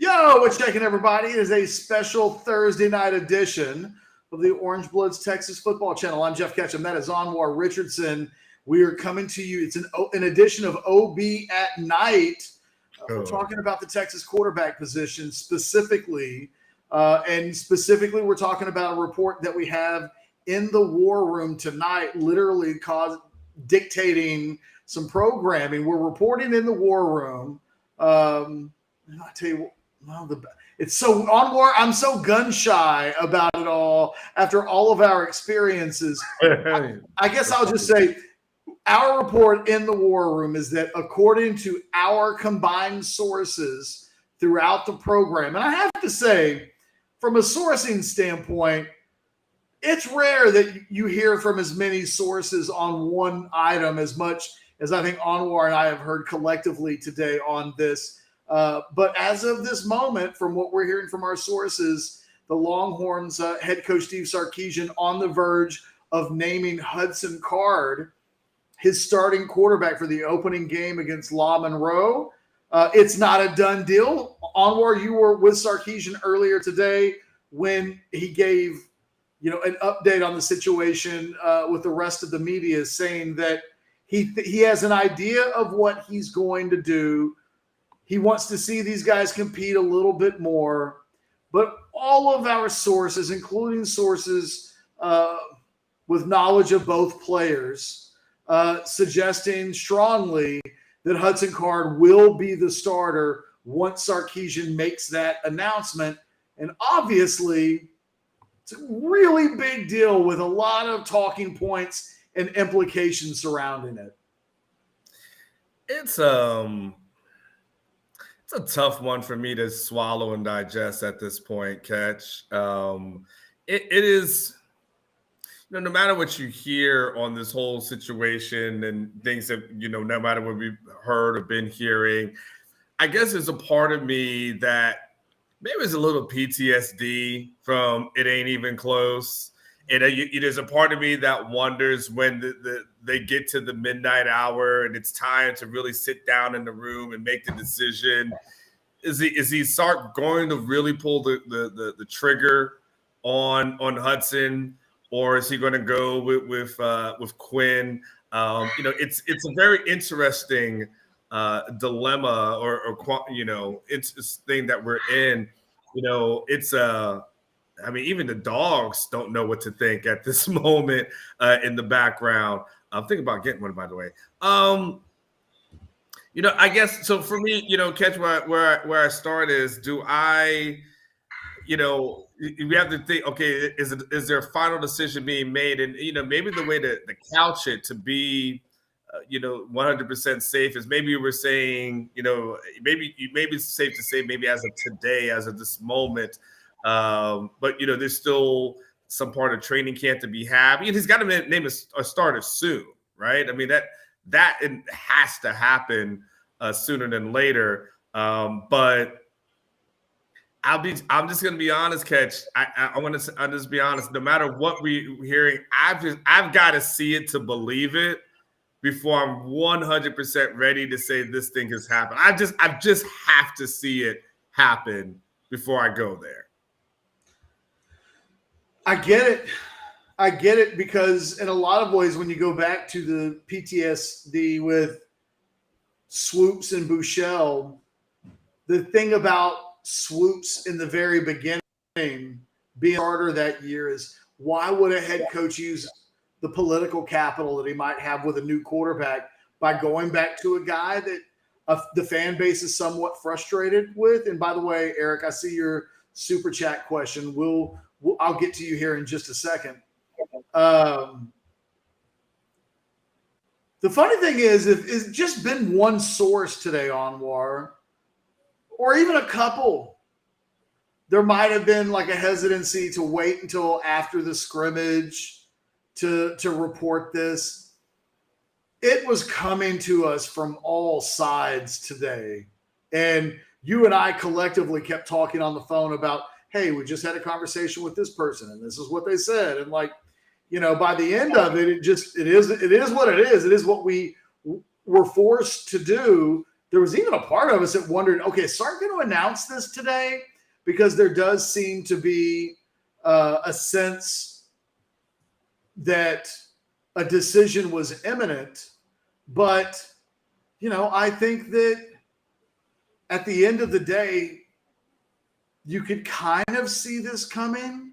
Yo, what's checking, everybody? It is a special Thursday night edition of the Orange Bloods Texas Football Channel. I'm Geoff Ketchum. That is Anwar Richardson. We are coming to you. It's an edition of OB at Night. We're talking about the Texas quarterback position specifically. And specifically, we're talking about a report that we have in the war room tonight, literally dictating some programming. We're reporting in the war room. And I tell you, it's so Anwar. I'm so gun shy about it all after all of our experiences. I guess I'll just say our report in the war room is that according to our combined sources throughout the program, and I have to say, from a sourcing standpoint, it's rare that you hear from as many sources on one item as much as I think Anwar and I have heard collectively today on this. But as of this moment, from what we're hearing from our sources, the Longhorns head coach Steve Sarkisian on the verge of naming Hudson Card his starting quarterback for the opening game against La Monroe. It's not a done deal. Anwar, you were with Sarkisian earlier today when he gave, an update on the situation with the rest of the media, saying that he has an idea of what he's going to do. He wants to see these guys compete a little bit more, but all of our sources, including sources with knowledge of both players, suggesting strongly that Hudson Card will be the starter once Sarkisian makes that announcement. And obviously, it's a really big deal with a lot of talking points and implications surrounding it. It's a tough one for me to swallow and digest at this point, Ketch. It is, no matter what you hear on this whole situation and things that, no matter what we've heard or been hearing, I guess there's a part of me that maybe it's a little PTSD from it ain't even close. And there's a part of me that wonders when they get to the midnight hour and it's time to really sit down in the room and make the decision. Is he start going to really pull the trigger on Hudson, or is he going to go with Quinn? It's a very interesting dilemma or it's this thing that we're in. Even the dogs don't know what to think at this moment in the background. I'm thinking about getting one, by the way. I guess so for me, Catch where I start is, do I, we have to think, okay, is there a final decision being made? And, maybe the way to couch it to be, 100% safe is maybe we're saying, maybe it's safe to say maybe as of today, as of this moment, but there's still some part of training camp to be had. He's got to name a starter soon, right? I mean that it has to happen sooner than later. But I'm just gonna be honest, Catch. I'll just be honest. No matter what we're hearing, I've got to see it to believe it before I'm 100% ready to say this thing has happened. I just have to see it happen before I go there. I get it because in a lot of ways, when you go back to the PTSD with Swoops and Buechele, the thing about Swoops in the very beginning being a starter that year is, why would a head coach use the political capital that he might have with a new quarterback by going back to a guy that the fan base is somewhat frustrated with? And by the way, Eric, I see your super chat question. I'll get to you here in just a second. The funny thing is, if it's just been one source today, Anwar, or even a couple, there might have been like a hesitancy to wait until after the scrimmage to report this. It was coming to us from all sides today. And you and I collectively kept talking on the phone about, hey, we just had a conversation with this person and this is what they said. And by the end of it, it is what it is. It is what we were forced to do there was even a part of us that wondered, okay, is Sark going to announce this today? Because there does seem to be a sense that a decision was imminent. But, I think that at the end of the day, you could kind of see this coming.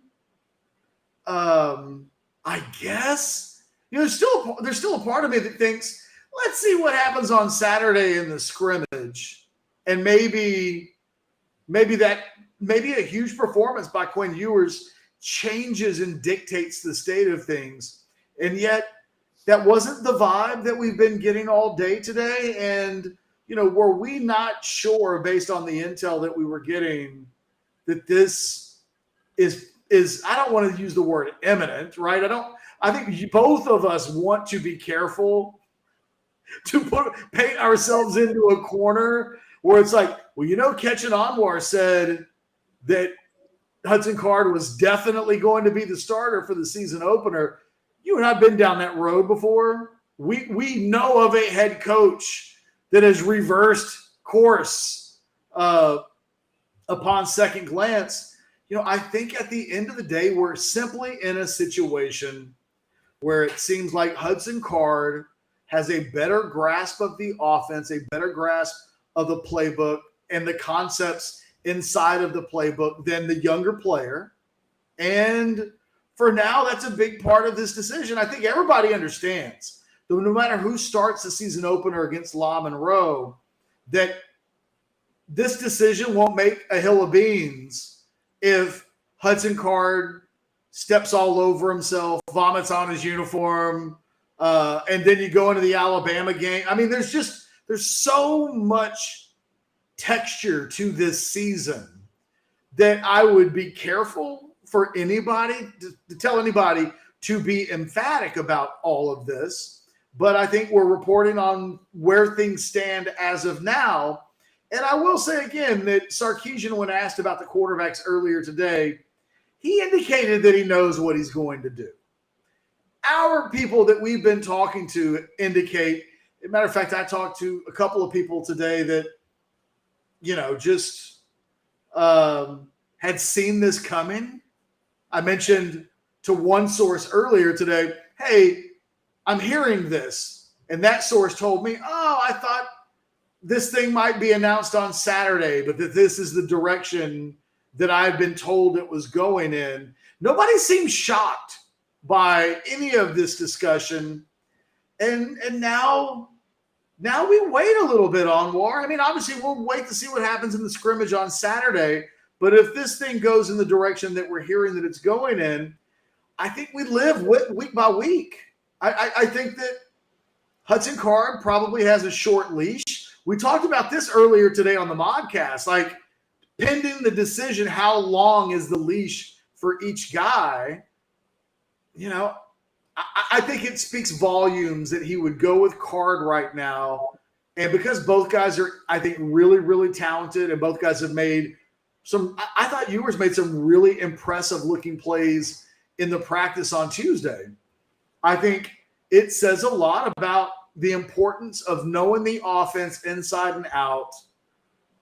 I guess, there's still a part of me that thinks, let's see what happens on Saturday in the scrimmage. And maybe a huge performance by Quinn Ewers changes and dictates the state of things. And yet that wasn't the vibe that we've been getting all day today. And, were we not sure based on the intel that we were getting that this is I don't want to use the word imminent, right? I think both of us want to be careful to paint ourselves into a corner where it's like, well, Ketchum Anwar said that Hudson Card was definitely going to be the starter for the season opener. You and I have been down that road before. We know of a head coach that has reversed course upon second glance. I think at the end of the day, we're simply in a situation where it seems like Hudson Card has a better grasp of the offense, a better grasp of the playbook and the concepts inside of the playbook than the younger player. And for now, that's a big part of this decision. I think everybody understands that no matter who starts the season opener against La Monroe, that this decision won't make a hill of beans if Hudson Card steps all over himself, vomits on his uniform, and then you go into the Alabama game. I mean, there's so much texture to this season that I would be careful for anybody to tell anybody to be emphatic about all of this. But I think we're reporting on where things stand as of now. And I will say again that Sarkisian, when asked about the quarterbacks earlier today, he indicated that he knows what he's going to do. Our people that we've been talking to indicate, as a matter of fact, I talked to a couple of people today that, just had seen this coming. I mentioned to one source earlier today, hey, I'm hearing this. And that source told me, I thought this thing might be announced on Saturday, but that this is the direction that I've been told it was going in. Nobody seems shocked by any of this discussion. And now we wait a little bit, Anwar. I mean, obviously we'll wait to see what happens in the scrimmage on Saturday. But if this thing goes in the direction that we're hearing that it's going in, I think we live week by week. I think that Hudson Card probably has a short leash. We talked about this earlier today on the modcast, like pending the decision, how long is the leash for each guy? I think it speaks volumes that he would go with Card right now. And because both guys are, I think, really, really talented, and both guys have made I thought Ewers made some really impressive looking plays in the practice on Tuesday. I think it says a lot about the importance of knowing the offense inside and out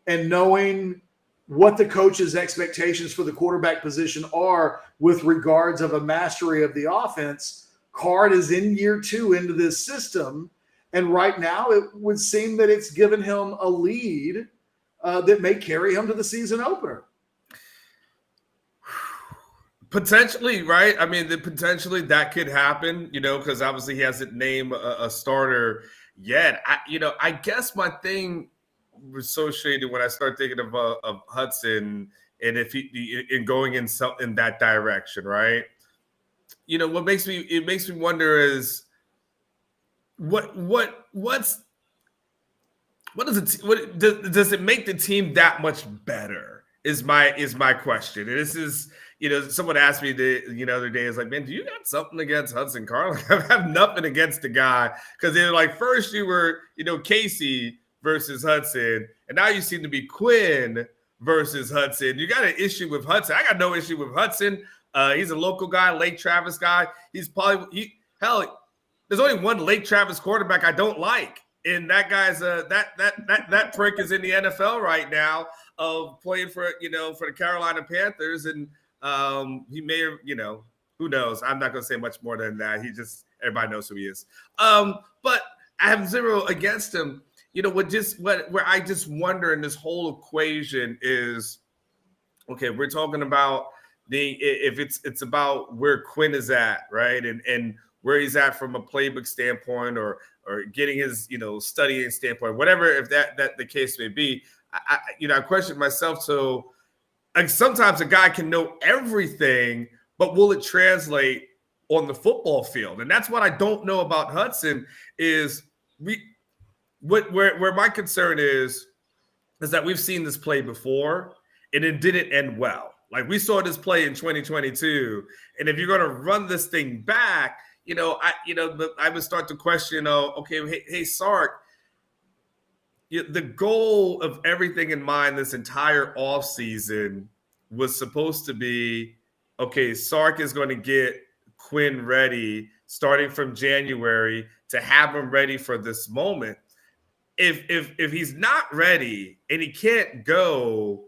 and knowing what the coach's expectations for the quarterback position are with regards of a mastery of the offense. Card is in year 2 into this system. And right now it would seem that it's given him a lead that may carry him to the season opener. Potentially, right? I mean, potentially that could happen, because obviously he hasn't named a starter yet. I guess my thing associated when I start thinking of Hudson and if he in going in that direction, right? What makes me wonder is does it make the team that much better? Is my question. And this is, someone asked me the other day, is like, man, do you got something against Hudson Card? Like, I have nothing against the guy, because they're like, first you were, Casey versus Hudson, and now you seem to be Quinn versus Hudson. You got an issue with Hudson. I got no issue with Hudson. He's a local guy, Lake Travis guy. He's probably there's only one Lake Travis quarterback I don't like. And that guy's that prick is in the NFL right now of playing for for the Carolina Panthers, and he may have who knows. I'm not going to say much more than that. Everybody knows who he is. But I have zero against him. Where I just wonder in this whole equation is, okay, we're talking about if it's about where Quinn is at, right, and where he's at from a playbook standpoint, or getting his studying standpoint, whatever, if that the case may be. I question myself. So, like, sometimes a guy can know everything, but will it translate on the football field? And that's what I don't know about Hudson. Is where my concern is that we've seen this play before and it didn't end well. Like, we saw this play in 2022, and if you're going to run this thing back, I would start to question, okay, hey, Sark, the goal of everything in mind this entire offseason was supposed to be, okay, Sark is going to get Quinn ready starting from January to have him ready for this moment. If he's not ready and he can't go,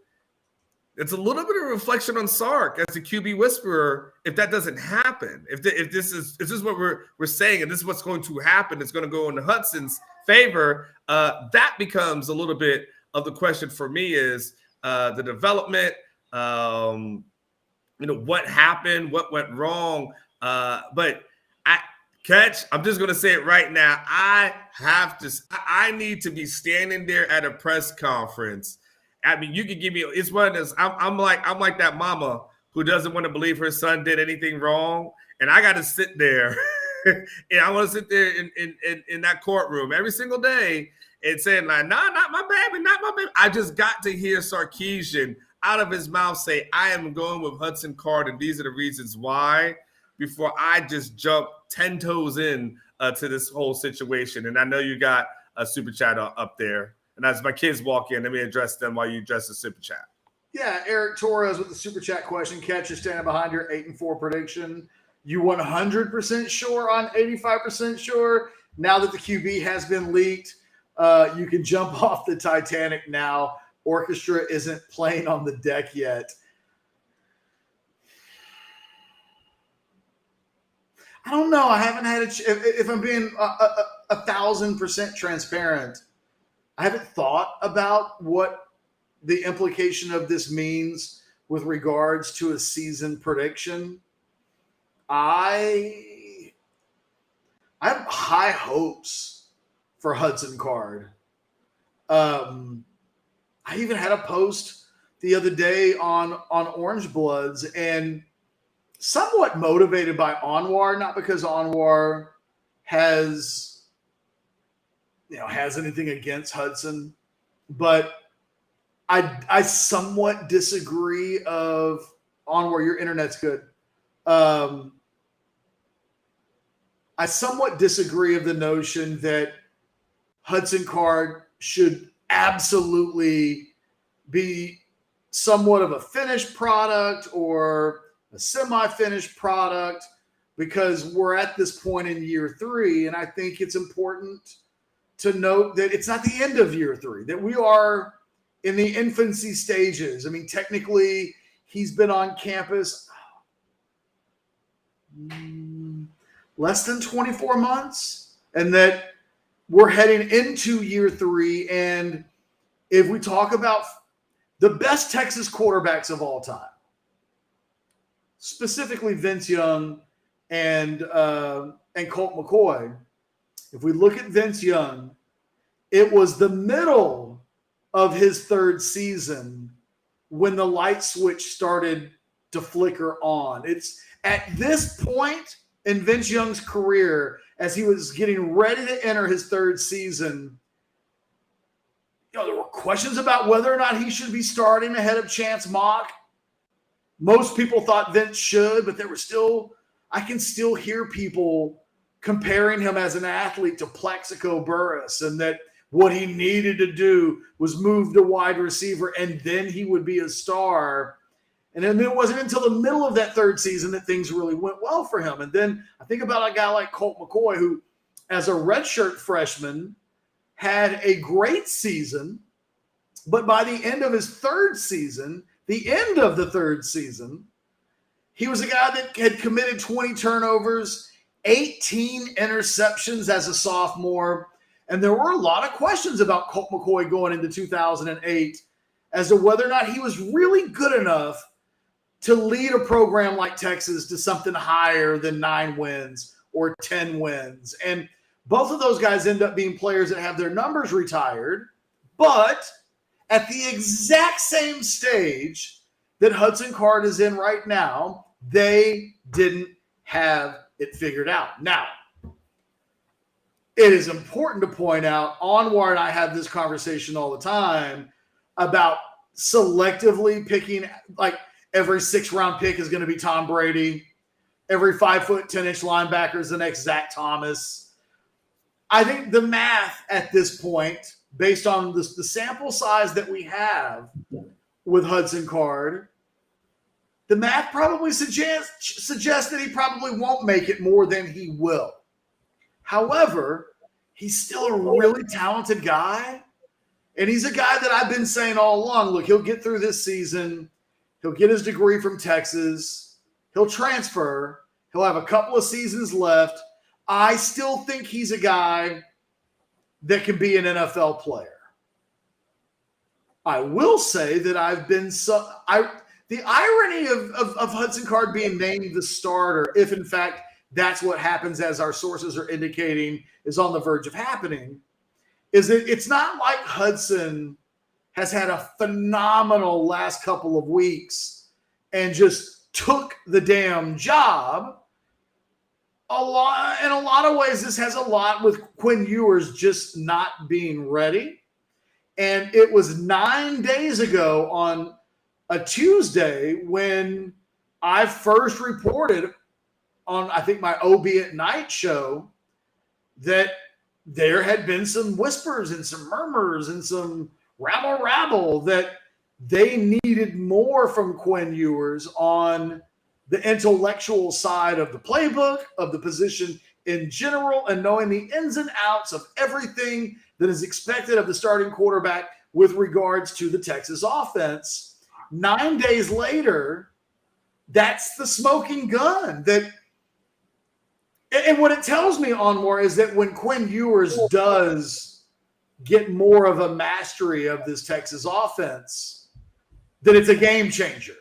it's a little bit of a reflection on Sark as the QB whisperer. If that doesn't happen, if this is what we're saying, and this is what's going to happen, it's going to go in Hudson's favor. That becomes a little bit of the question for me: is the development, what happened, what went wrong. But I'm just going to say it right now. I need to be standing there at a press conference. I mean, you can give me, it's one of those, I'm like that mama who doesn't want to believe her son did anything wrong. And I got to sit there and I want to sit there in that courtroom every single day and saying, like, no, not my baby, not my baby. I just got to hear Sarkisian out of his mouth say, I am going with Hudson Card, and these are the reasons why, before I just jump 10 toes in to this whole situation. And I know you got a super chat up there. And as my kids walk in, let me address them while you address the super chat. Yeah, Eric Torres with the super chat question. Catch, you're standing behind your 8-4 prediction. You 100% sure on 85% sure? Now that the QB has been leaked, you can jump off the Titanic now. Orchestra isn't playing on the deck yet. I don't know. I haven't had if I'm being 1,000% transparent, I haven't thought about what the implication of this means with regards to a season prediction. I have high hopes for Hudson Card. I even had a post the other day on Orange Bloods, and somewhat motivated by Anwar, not because Anwar has anything against Hudson, but I somewhat disagree of Anwar. Your internet's good. I somewhat disagree of the notion that Hudson Card should absolutely be somewhat of a finished product or a semi-finished product, because we're at this point in year 3, and I think it's important to note that it's not the end of year 3, that we are in the infancy stages. I mean, technically, he's been on campus less than 24 months, and that we're heading into year 3. And if we talk about the best Texas quarterbacks of all time, specifically Vince Young and Colt McCoy, if we look at Vince Young, it was the middle of his 3rd season when the light switch started to flicker on. It's at this point in Vince Young's career, as he was getting ready to enter his 3rd season, there were questions about whether or not he should be starting ahead of Chance Mock. Most people thought Vince should, but there were I can still hear people comparing him as an athlete to Plaxico Burress, and that what he needed to do was move to wide receiver and then he would be a star. And then it wasn't until the middle of that 3rd season that things really went well for him. And then I think about a guy like Colt McCoy, who, as a redshirt freshman, had a great season, but by the end of his third season, he was a guy that had committed 20 turnovers, 18 interceptions as a sophomore, and there were a lot of questions about Colt McCoy going into 2008 as to whether or not he was really good enough to lead a program like Texas to something higher than 9 wins or 10 wins. And both of those guys end up being players that have their numbers retired, but at the exact same stage that Hudson Card is in right now, they didn't have it figured out. Now, it is important to point out, Anwar and I have this conversation all the time about selectively picking, like every 6th-round pick is going to be Tom Brady. Every 5'10" linebacker is the next Zach Thomas. I think the math at this point, based on the sample size that we have with Hudson Card, the math probably suggests that he probably won't make it more than he will. However, he's still a really talented guy. And he's a guy that I've been saying all along, look, he'll get through this season. He'll get his degree from Texas. He'll transfer. He'll have a couple of seasons left. I still think he's a guy that can be an NFL player. I will say that I've been the irony of Hudson Card being named the starter, if in fact that's what happens, as our sources are indicating is on the verge of happening, is that it's not like Hudson has had a phenomenal last couple of weeks and just took the damn job. In a lot of ways, this has a lot with Quinn Ewers just not being ready. And it was 9 days ago on a Tuesday when I first reported on, I think, my OB at Night show that there had been some whispers and some murmurs and some rabble that they needed more from Quinn Ewers on the intellectual side of the playbook, of the position in general, and knowing the ins and outs of everything that is expected of the starting quarterback with regards to the Texas offense. 9 days later, that's the smoking gun. And what it tells me, Anwar, is that when Quinn Ewers does get more of a mastery of this Texas offense, that it's a game changer.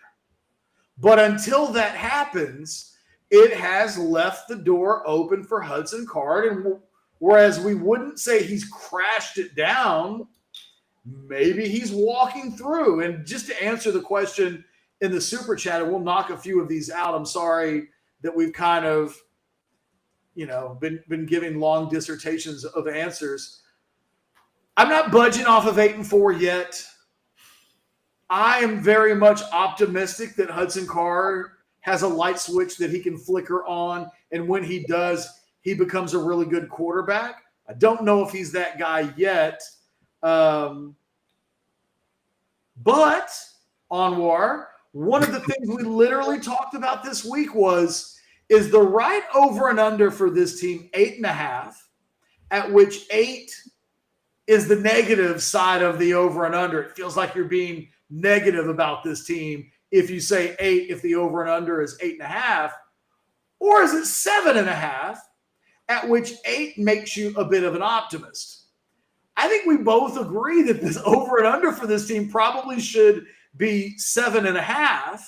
But until that happens, it has left the door open for Hudson Card. And whereas we wouldn't say he's crashed it down, maybe he's walking through. And just to answer the question in the super chat, and we'll knock a few of these out. I'm sorry that we've kind of, been giving long dissertations of answers. I'm not budging off of 8-4 yet. I am very much optimistic that Hudson Card has a light switch that he can flicker on, and when he does, he becomes a really good quarterback. I don't know if he's that guy yet. But, Anwar, one of the things we literally talked about this week is the right over and under for this team 8.5, at which 8 is the negative side of the over and under. It feels like you're being negative about this team if you say 8, if the over and under is 8.5, or is it 7.5, at which 8 makes you a bit of an optimist? I think we both agree that this over and under for this team probably should be 7.5.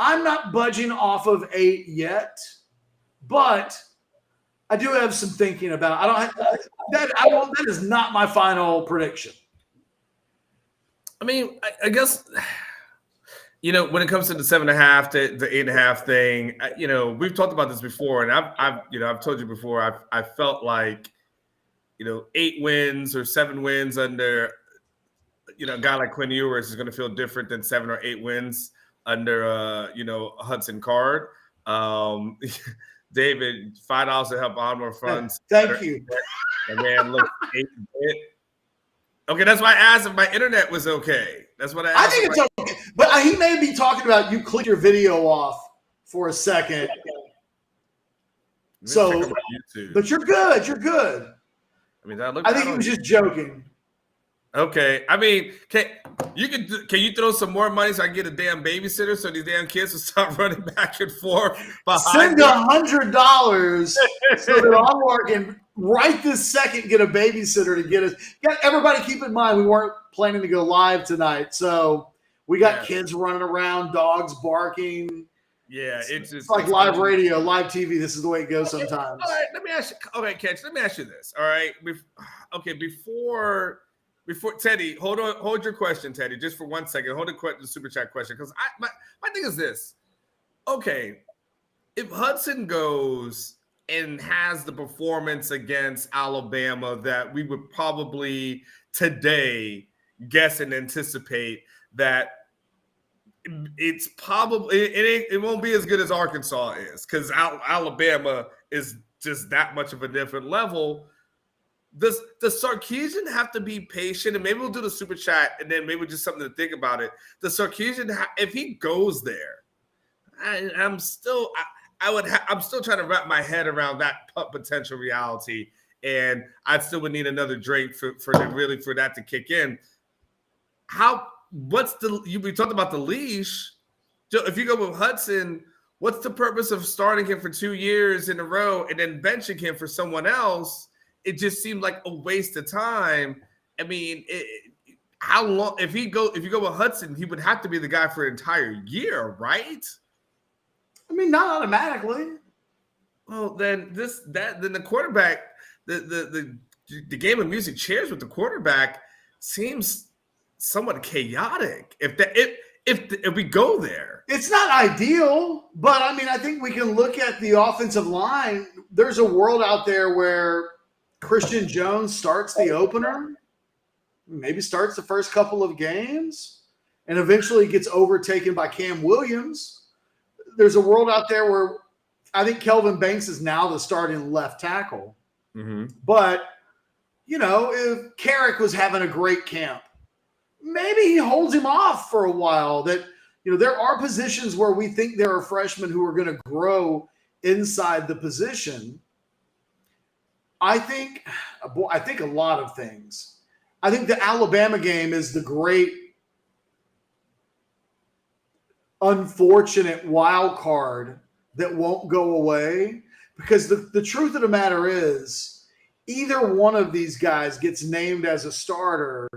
I'm not budging off of 8 yet, but I do have some thinking about it. That is not my final prediction. I mean, I guess, when it comes to the 7.5 to the 8.5 thing, we've talked about this before, and I've told you before, I felt like, 8 wins or 7 wins under, a guy like Quinn Ewers is going to feel different than 7 or 8 wins under, Hudson Card. David, $5 to help Anwar funds. Thank you. And man, look, 8-bit. Okay, that's why I asked if my internet was okay. That's what I asked. I think it's okay. But he may be talking about you click your video off for a second. So, but you're good. You're good. I mean, that look. I think he was just joking. Okay. I mean, can you throw some more money so I can get a damn babysitter so these damn kids will stop running back and forth behind Send $100 so that Anwar can right this second get a babysitter to get us. Everybody keep in mind we weren't planning to go live tonight, so we got kids running around, dogs barking. Yeah, it's like live radio, live TV. This is the way it goes sometimes. All right, let me ask you. Okay, Ketch, let me ask you this. All right, before Teddy, hold your question, Teddy, just for 1 second. Hold the super chat question, because my thing is this. Okay, if Hudson goes and has the performance against Alabama that we would probably today guess and anticipate that it's probably it won't be as good as Arkansas is, because Alabama is just that much of a different level. Does Sarkisian have to be patient? And maybe we'll do the super chat, and then maybe just something to think about it. Does Sarkisian, if he goes there, I'm still trying to wrap my head around that potential reality, and I still would need another drink for that to kick in. We talked about the leash. If you go with Hudson, what's the purpose of starting him for 2 years in a row and then benching him for someone else? It just seemed like a waste of time. I mean, how long? If you go with Hudson, he would have to be the guy for an entire year, right? I mean, not automatically. Well, then the quarterback, the game of music chairs with the quarterback seems somewhat chaotic. If we go there, it's not ideal, but I mean, I think we can look at the offensive line. There's a world out there where Christian Jones starts the opener, maybe starts the first couple of games, and eventually gets overtaken by Cam Williams. There's a world out there where I think Kelvin Banks is now the starting left tackle. Mm-hmm. But, if Carrick was having a great camp, maybe he holds him off for a while. That, there are positions where we think there are freshmen who are going to grow inside the position. I think a lot of things. I think the Alabama game is the great unfortunate wild card that won't go away, because the truth of the matter is either one of these guys gets named as a starter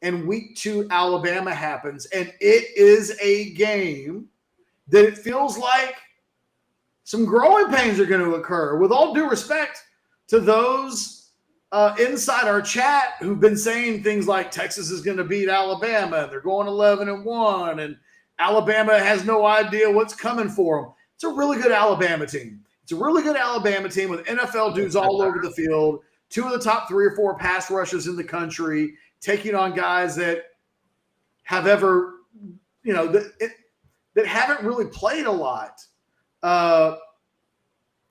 and week 2 Alabama happens, and it is a game that it feels like some growing pains are going to occur. With all due respect to those inside our chat who've been saying things like Texas is going to beat Alabama, they're going 11-1, and Alabama has no idea what's coming for them. It's a really good Alabama team. It's a really good Alabama team with NFL dudes all over the field, 2 of the top 3 or 4 pass rushers in the country, taking on guys that have that haven't really played a lot.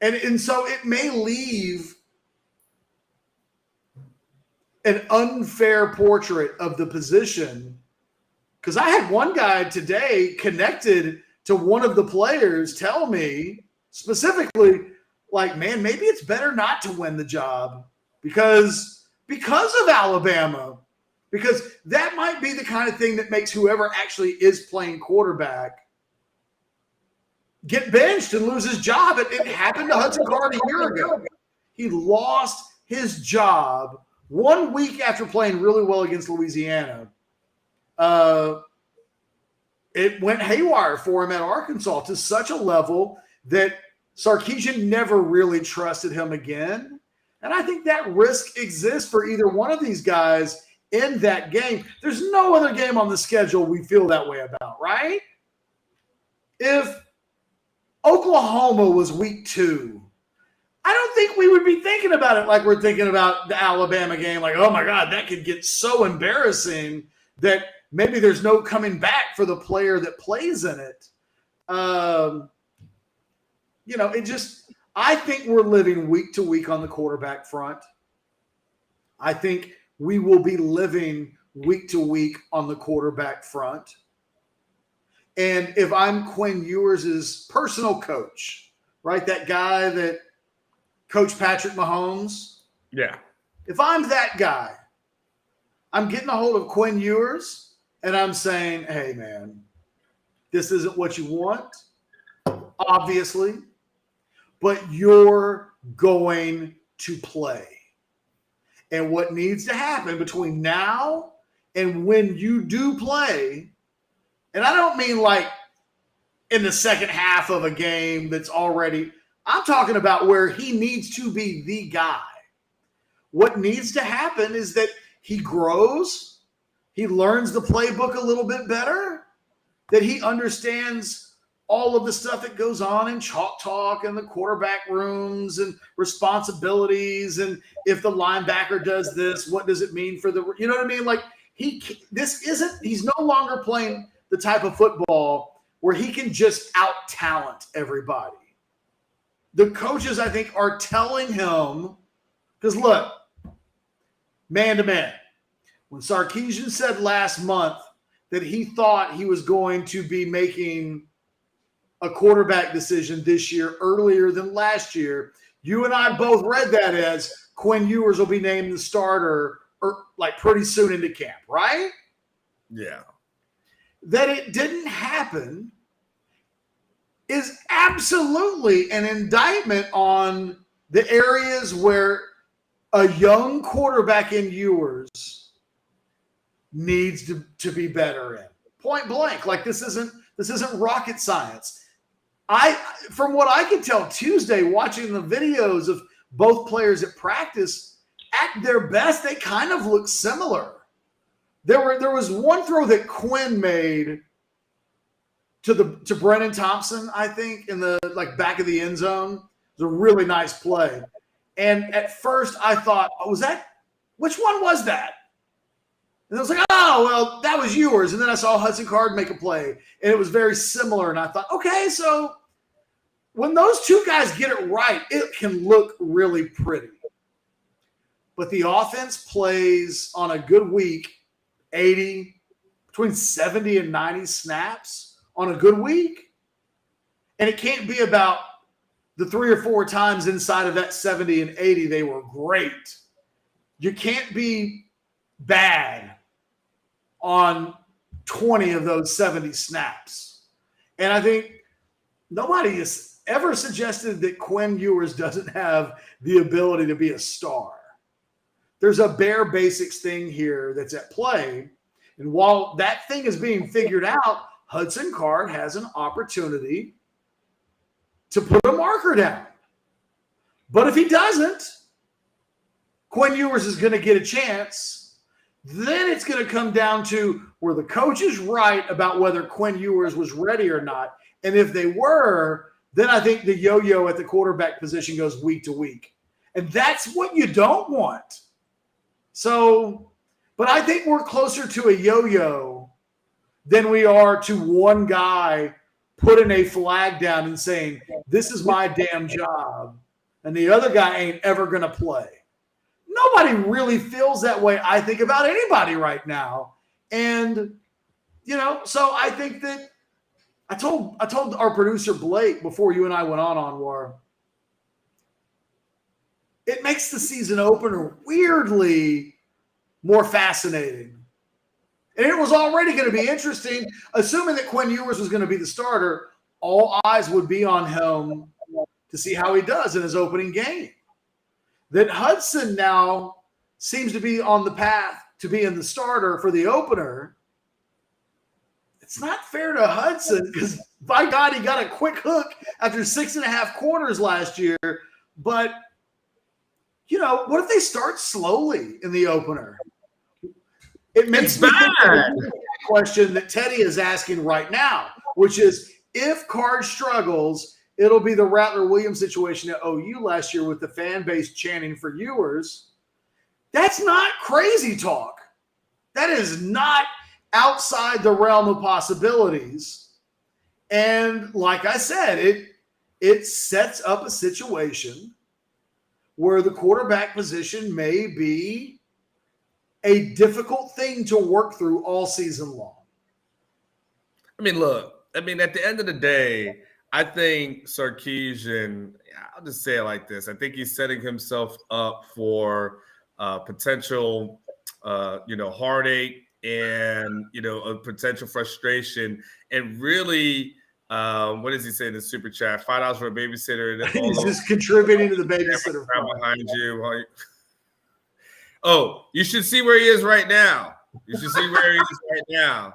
And so it may leave an unfair portrait of the position, because I had one guy today connected to one of the players tell me specifically, like, man, maybe it's better not to win the job because of Alabama, because that might be the kind of thing that makes whoever actually is playing quarterback get benched and lose his job. It happened to Hudson Card a year ago. He lost his job 1 week after playing really well against Louisiana. It went haywire for him at Arkansas to such a level that Sarkisian never really trusted him again. And I think that risk exists for either one of these guys in that game. There's no other game on the schedule we feel that way about, right? If Oklahoma was week 2, I don't think we would be thinking about it like we're thinking about the Alabama game. Like, oh my God, that could get so embarrassing that maybe there's no coming back for the player that plays in it. I think we're living week to week on the quarterback front. I think we will be living week to week on the quarterback front. And if I'm Quinn Ewers' personal coach, right, that guy that coached Patrick Mahomes. Yeah. If I'm that guy, I'm getting a hold of Quinn Ewers and I'm saying, hey, man, this isn't what you want, obviously, but you're going to play. And what needs to happen between now and when you do play, and I don't mean like in the second half of a game that's already, I'm talking about where he needs to be the guy. What needs to happen is that he grows, he learns the playbook a little bit better, that he understands all of the stuff that goes on in chalk talk and the quarterback rooms and responsibilities. And if the linebacker does this, what does it mean for the, you know what I mean? Like he's no longer playing the type of football where he can just out talent everybody. The coaches, I think, are telling him, because look, man to man, when Sarkisian said last month that he thought he was going to be making a quarterback decision this year earlier than last year, you and I both read that as Quinn Ewers will be named the starter or like pretty soon into camp, right? Yeah. That it didn't happen is absolutely an indictment on the areas where a young quarterback in Ewers needs to be better in. Point blank. Like this isn't rocket science. From what I can tell Tuesday, watching the videos of both players at practice, at their best, they kind of look similar. There was one throw that Quinn made to Brennan Thompson, I think, in the like back of the end zone. It was a really nice play. And at first I thought, which one was that? And I was like, oh, well, that was yours. And then I saw Hudson Card make a play, and it was very similar. And I thought, okay, so when those two guys get it right, it can look really pretty. But the offense plays on a good week, between 70 and 90 snaps on a good week. And it can't be about the 3 or 4 times inside of that 70 and 80 they were great. You can't be bad on 20 of those 70 snaps. And I think nobody has ever suggested that Quinn Ewers doesn't have the ability to be a star. There's a bare basics thing here that's at play. And while that thing is being figured out, Hudson Card has an opportunity to put a marker down. But if he doesn't, Quinn Ewers is going to get a chance. Then it's going to come down to were the coaches right about whether Quinn Ewers was ready or not. And if they were, then I think the yo-yo at the quarterback position goes week to week. And that's what you don't want. So, but I think we're closer to a yo-yo than we are to one guy putting a flag down and saying, this is my damn job, and the other guy ain't ever going to play. Nobody really feels that way, I think, about anybody right now. And, so I think that I told our producer Blake before you and I went on, Anwar, it makes the season opener weirdly more fascinating. And it was already going to be interesting, assuming that Quinn Ewers was going to be the starter. All eyes would be on him to see how he does in his opening game. That Hudson now seems to be on the path to being the starter for the opener. It's not fair to Hudson because, by God, he got a quick hook after 6.5 quarters last year. But, what if they start slowly in the opener? It makes me think of the question that Teddy is asking right now, which is if Card struggles, it'll be the Rattler-Williams situation at OU last year with the fan base chanting for Ewers. That's not crazy talk. That is not outside the realm of possibilities. And like I said, it sets up a situation where the quarterback position may be a difficult thing to work through all season long. Look, at the end of the day, I think Sarkisian, I'll just say it like this. I think he's setting himself up for potential, heartache and, a potential frustration. And really, what does he say in the super chat? $5 for a babysitter. And He's just contributing to the babysitter fund. Behind you. Oh, you should see where he is right now. You should see where he is right now.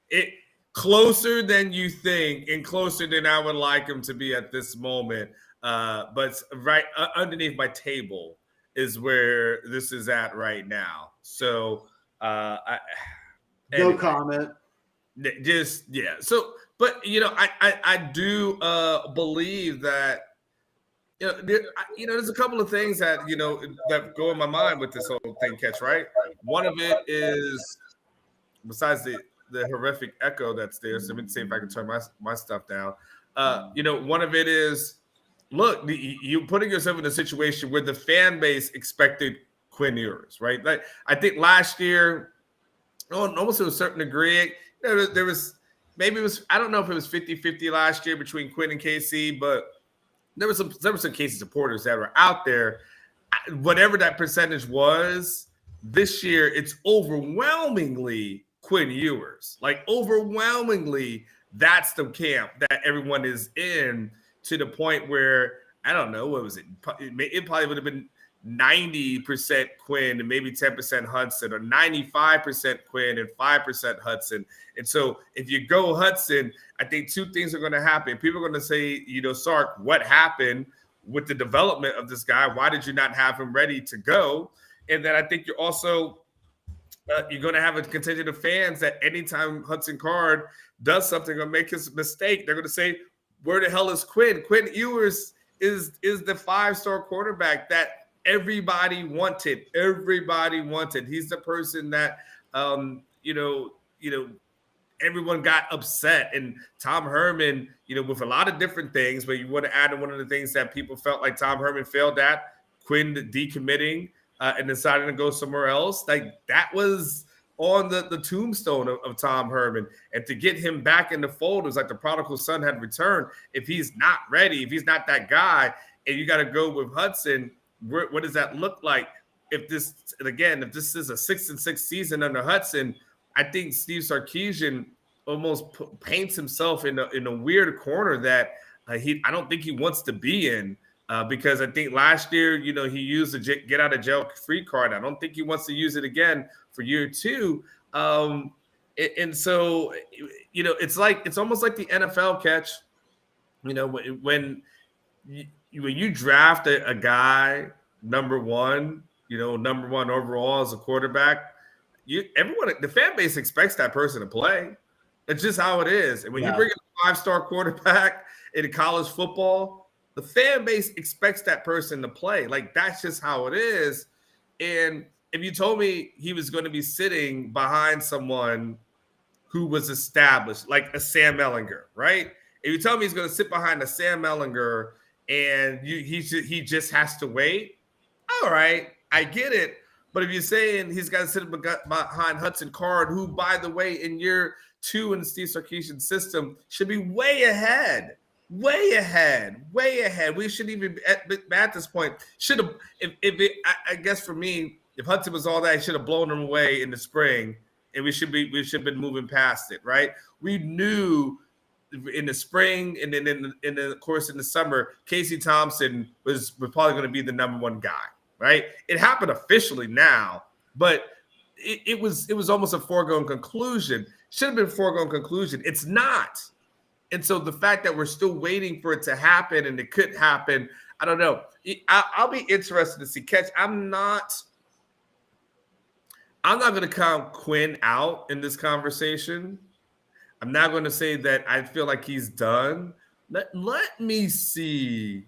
It closer than you think and closer than I would like him to be at this moment. But right underneath my table is where this is at right now. So no comment. Just yeah. So, but I do believe that there's a couple of things that that go in my mind with this whole thing, Catch, right? One of it is, besides the horrific echo that's there, so let me see if I can turn my stuff down. One of it is, look, you putting yourself in a situation where the fan base expected Quinn Ewers, right? Like, I think last year, almost to a certain degree, there was, maybe it was, I don't know if it was 50-50 last year between Quinn and KC, but there were some KC supporters that were out there. Whatever that percentage was, this year it's overwhelmingly Quinn Ewers. Like, overwhelmingly, that's the camp that everyone is in, to the point where, I don't know, what was it? It probably would have been 90% Quinn and maybe 10% Hudson, or 95% Quinn and 5% Hudson. And so if you go Hudson, I think two things are going to happen. People are going to say, Sark, what happened with the development of this guy? Why did you not have him ready to go? And then I think you're also you're going to have a contingent of fans that anytime Hudson Card does something or makes a mistake, they're going to say, where the hell is Quinn? Quinn Ewers is the 5-star quarterback that everybody wanted. Everybody wanted. He's the person that everyone got upset. And Tom Herman, with a lot of different things, but you want to add in one of the things that people felt like Tom Herman failed at, Quinn decommitting and deciding to go somewhere else. Like, that was on the tombstone of Tom Herman. And to get him back in the fold, it was like the prodigal son had returned. If he's not ready, if he's not that guy, and you got to go with Hudson, what does that look like? If this is a 6-6 season under Hudson, I think Steve Sarkisian almost paints himself in a weird corner that I don't think he wants to be in, because I think last year, he used the get out of jail free card. I don't think he wants to use it again for year two. And so, it's almost like the NFL, Catch. When you draft a guy number one overall as a quarterback, the fan base expects that person to play. It's just how it is. And when you bring in a 5-star quarterback in college football, the fan base expects that person to play. Like, that's just how it is. And if you told me he was going to be sitting behind someone who was established, like a Sam Ehlinger, right? If you tell me he's going to sit behind a Sam Ehlinger and he just has to wait, all right, I get it. But if you're saying he's got to sit behind Hudson Card, who, by the way, in year two in the Steve Sarkisian system, should be way ahead. We shouldn't even at this point I guess for me, if Hudson was all that, he should have blown him away in the spring, and we should have been moving past it, right? We knew in the spring and then in the course in the summer, Casey Thompson was probably going to be the number one guy, right? It happened officially now, but it was almost a foregone conclusion. Should have been a foregone conclusion. It's not. And so the fact that we're still waiting for it to happen, and it could happen, I don't know. I'll be interested to see. Catch, I'm not going to count Quinn out in this conversation. I'm not going to say that I feel like he's done. Let me see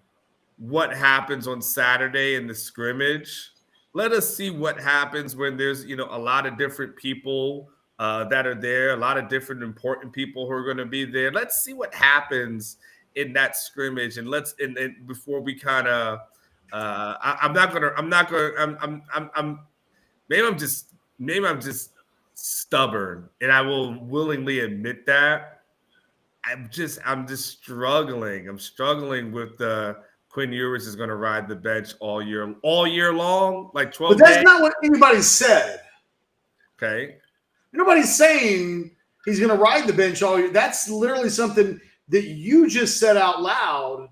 what happens on Saturday in the scrimmage. Let us see what happens when there's, a lot of different people that are there, a lot of different important people who are going to be there. Let's see what happens in that scrimmage, and before we kind of, maybe I'm just stubborn, and I will willingly admit that. I'm just struggling. I'm struggling with the Quinn Ewers is going to ride the bench all year long, like 12 But that's days. not what anybody said. Okay. Nobody's saying he's going to ride the bench all year. That's literally something that you just said out loud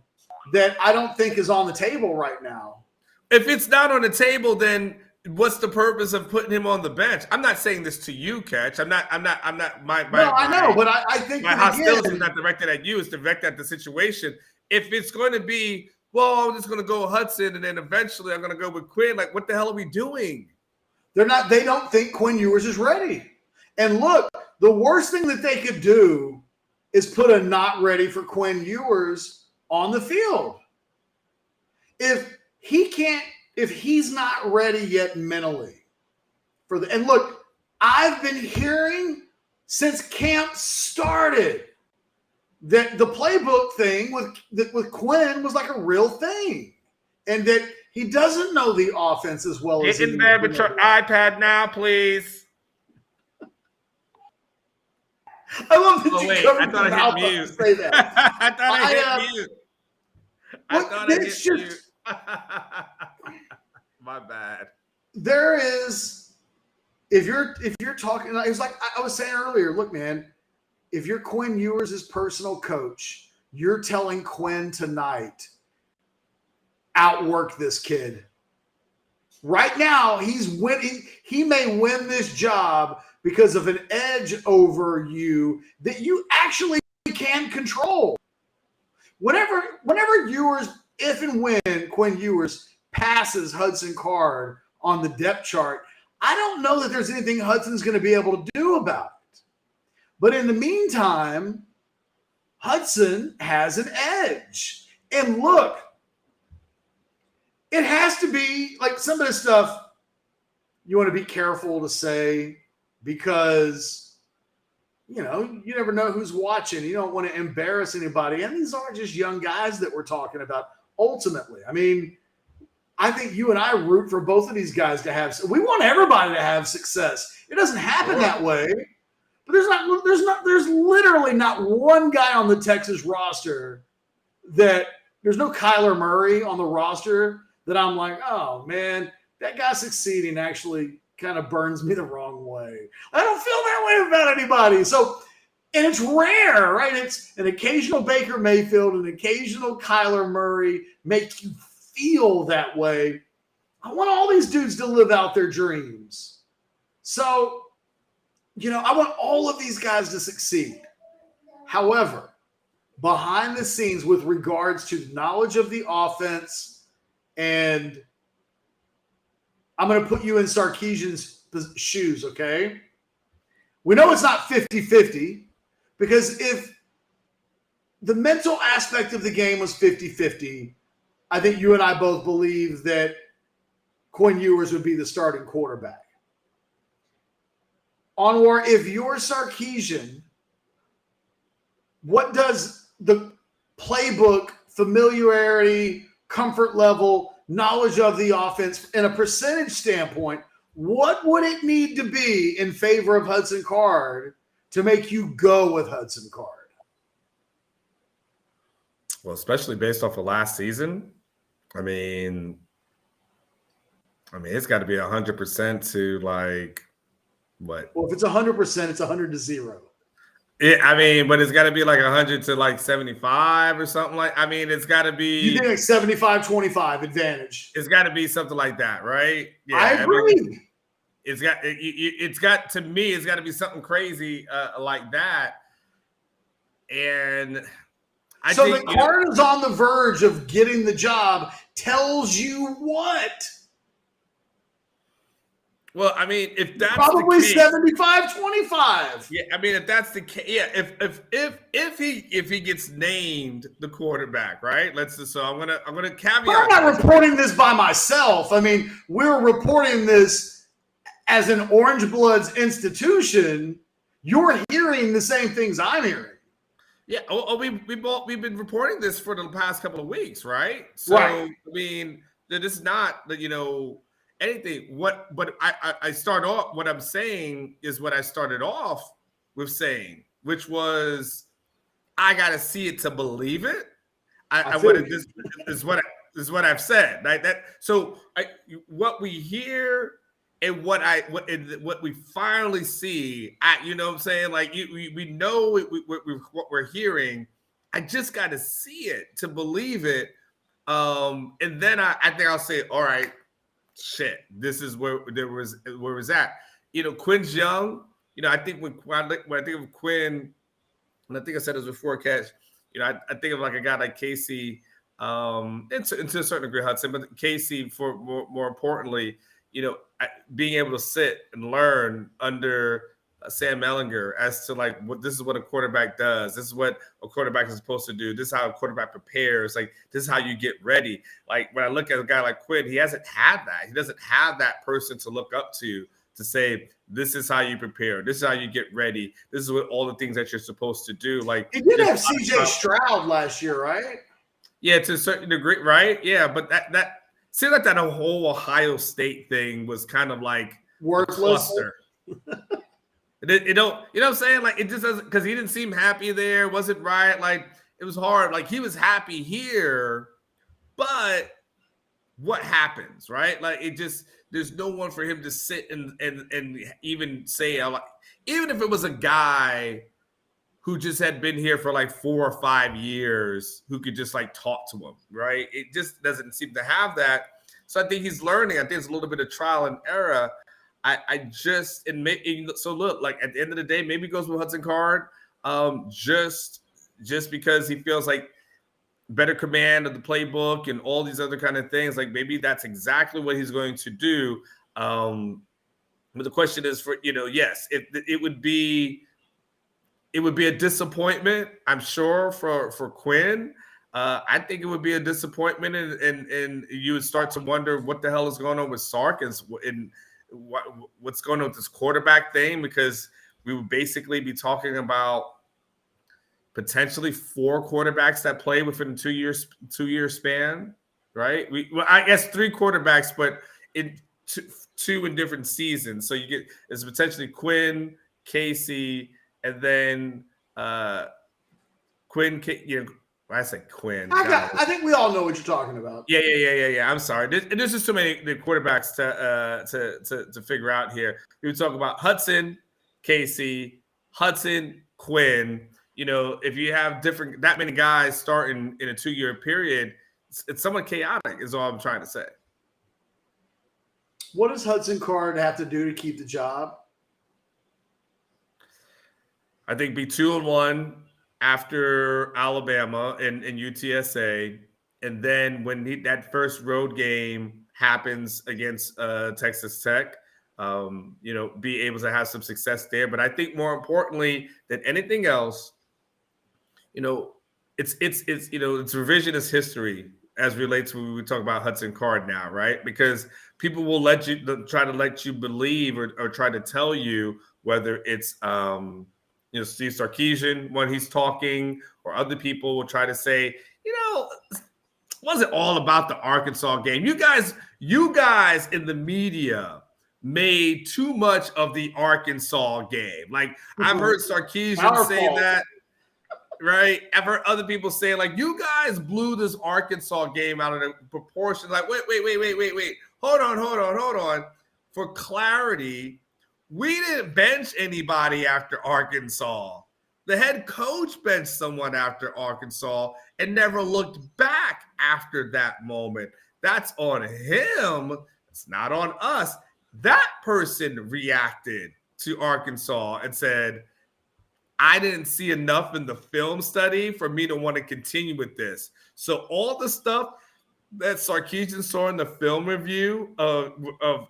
that I don't think is on the table right now. If it's not on the table, then what's the purpose of putting him on the bench? I'm not saying this to you, Ketch. I know, but I think my hostility is not directed at you; it's directed at the situation. If it's going to be, well, I'm just going to go with Hudson, and then eventually I'm going to go with Quinn. Like, what the hell are we doing? They're not. They don't think Quinn Ewers is ready. And look, the worst thing that they could do is put a not ready for Quinn Ewers on the field. If he's not ready yet mentally and look, I've been hearing since camp started that the playbook thing with Quinn was like a real thing, and that he doesn't know the offense as well as get in there with your iPad now, please. I love that I thought I hit mute. Say that. I thought I hit mute. I thought I hit mute. My bad. There is, if you're talking, it was like I was saying earlier, look, man, if you're Quinn Ewers' personal coach, you're telling Quinn tonight, outwork this kid. Right now, he's winning. He may win this job because of an edge over you that you actually can control. Whenever Ewers, if and when Quinn Ewers passes Hudson Card on the depth chart, I don't know that there's anything Hudson's going to be able to do about it. But in the meantime, Hudson has an edge. And look, it has to be like some of this stuff you want to be careful to say because, you never know who's watching. You don't want to embarrass anybody. And these aren't just young guys that we're talking about ultimately. I mean, I think you and I root for both of these guys to have – we want everybody to have success. It doesn't happen that way. But there's literally not one guy on the Texas roster that – there's no Kyler Murray on the roster that I'm like, oh, man, that guy succeeding actually kind of burns me the wrong way. I don't feel that way about anybody. So – and it's rare, right? It's an occasional Baker Mayfield, an occasional Kyler Murray make you feel that way. I want all these dudes to live out their dreams. So, I want all of these guys to succeed. However, behind the scenes with regards to knowledge of the offense, and I'm going to put you in Sarkisian's shoes, okay? We know it's not 50-50 because if the mental aspect of the game was 50-50, I think you and I both believe that Quinn Ewers would be the starting quarterback. Anwar, if you're Sarkisian, what does the playbook, familiarity, comfort level, knowledge of the offense, in a percentage standpoint, what would it need to be in favor of Hudson Card to make you go with Hudson Card? Well, especially based off of last season. I mean, it's got to be 100% to like what? Well, if it's 100%, it's 100-0. Yeah, but it's got to be like 100 to like 75 or something like. It's got to be. You think like 75-25 advantage? It's got to be something like that, right? Yeah, I agree. It's got to me. It's got to be something crazy like that, and. I think the Card is on the verge of getting the job tells you what? Well, if that's probably the case, 75-25. Yeah, if that's the case, yeah. If he gets named the quarterback, right? I'm gonna caveat. But I'm not reporting this by myself. We're reporting this as an Orange Bloods institution. You're hearing the same things I'm hearing. Yeah, we've been reporting this for the past couple of weeks, right? So right. That is not anything. But I start off. What I'm saying is what I started off with saying, which was I got to see it to believe it. This is what I've said. Right? What we hear and what we finally see, you know what I'm saying? Like we know what we're hearing. I just got to see it to believe it. And then I think I'll say, all right, shit, this is where it was at. You know, Quinn's young. You know, I think when I think of Quinn, and I think I said this before, Catch. You know, I think of like a guy like Casey, and to a certain degree Hudson, but Casey, for more importantly, you know, being able to sit and learn under Sam Ellinger as to like this is what a quarterback does. This is what a quarterback is supposed to do. This is how a quarterback prepares. Like this is how you get ready. Like when I look at a guy like Quinn, he hasn't had that. He doesn't have that person to look up to say this is how you prepare. This is how you get ready. This is what all the things that you're supposed to do. Like he did have CJ Stroud last year, right? Yeah, to a certain degree, right? Yeah, but that seemed like that whole Ohio State thing was kind of like worthless. You know what I'm saying? Like it just doesn't, because he didn't seem happy there. Wasn't right. Like it was hard. Like he was happy here, but what happens, right? Like it just, there's no one for him to sit and even say, even if it was a guy who just had been here for like 4 or 5 years, who could just like talk to him, right? It just doesn't seem to have that. So I think he's learning. I think it's a little bit of trial and error. So look, like at the end of the day, maybe he goes with Hudson Card, just because he feels like better command of the playbook and all these other kind of things. Like maybe that's exactly what he's going to do. But the question is, for yes, it would be a disappointment, I'm sure, for Quinn. I think it would be a disappointment, and you would start to wonder what the hell is going on with Sark and what's going on with this quarterback thing, because we would basically be talking about potentially 4 quarterbacks that play within a 2-year span, right? I guess 3 quarterbacks, but in two in different seasons. So it's potentially Quinn, Casey, and then Quinn. I say Quinn. I think we all know what you're talking about. Yeah. I'm sorry. There's just too many quarterbacks to figure out here. We would talk about Hudson, Casey, Quinn. If you have that many guys starting in a 2-year period, it's somewhat chaotic, is all I'm trying to say. What does Hudson Card have to do to keep the job? I think be 2-1 after Alabama and UTSA, and then when that first road game happens against Texas Tech, be able to have some success there. But I think more importantly than anything else, it's revisionist history as relates when we talk about Hudson Card now, right? Because people will try to let you believe or try to tell you whether it's Steve Sarkisian when he's talking, or other people will try to say, it wasn't all about the Arkansas game. You guys in the media made too much of the Arkansas game. Like I've heard Sarkisian say that. Right. I've heard other people say, like, you guys blew this Arkansas game out of the proportion. Like, wait. Hold on. For clarity, we didn't bench anybody after Arkansas. The head coach benched someone after Arkansas and never looked back after that moment. That's on him. It's not on us. That person reacted to Arkansas and said, I didn't see enough in the film study for me to want to continue with this. So all the stuff that Sarkisian saw in the film review of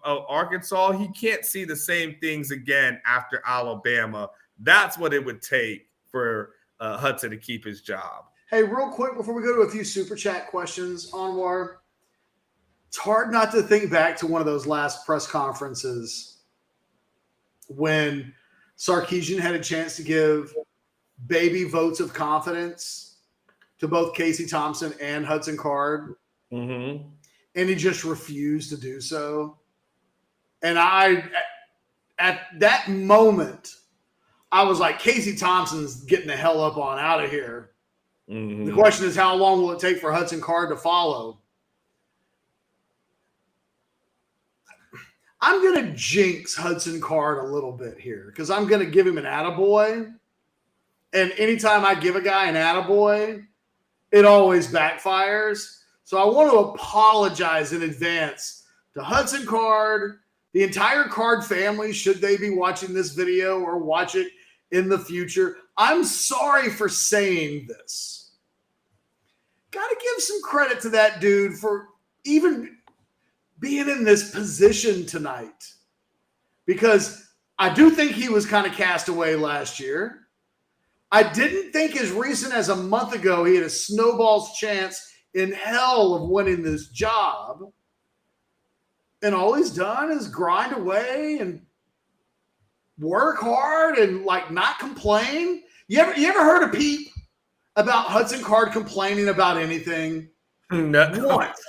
Arkansas, he can't see the same things again after Alabama. That's what it would take for Hudson to keep his job. Hey, real quick, before we go to a few super chat questions, Anwar, it's hard not to think back to one of those last press conferences when Sarkisian had a chance to give baby votes of confidence to both Casey Thompson and Hudson Card. Mm-hmm. And he just refused to do so. And at that moment, I was like, Casey Thompson's getting the hell up on out of here. Mm-hmm. The question is, how long will it take for Hudson Card to follow? I'm going to jinx Hudson Card a little bit here because I'm going to give him an attaboy. And anytime I give a guy an attaboy, it always backfires. So I want to apologize in advance to Hudson Card, the entire Card family, should they be watching this video or watch it in the future. I'm sorry for saying this. Got to give some credit to that dude for even being in this position tonight, because I do think he was kind of cast away last year. I didn't think as recent as a month ago he had a snowball's chance in hell of winning this job. And all he's done is grind away and work hard and like not complain. You ever heard a peep about Hudson Card complaining about anything? No. Once.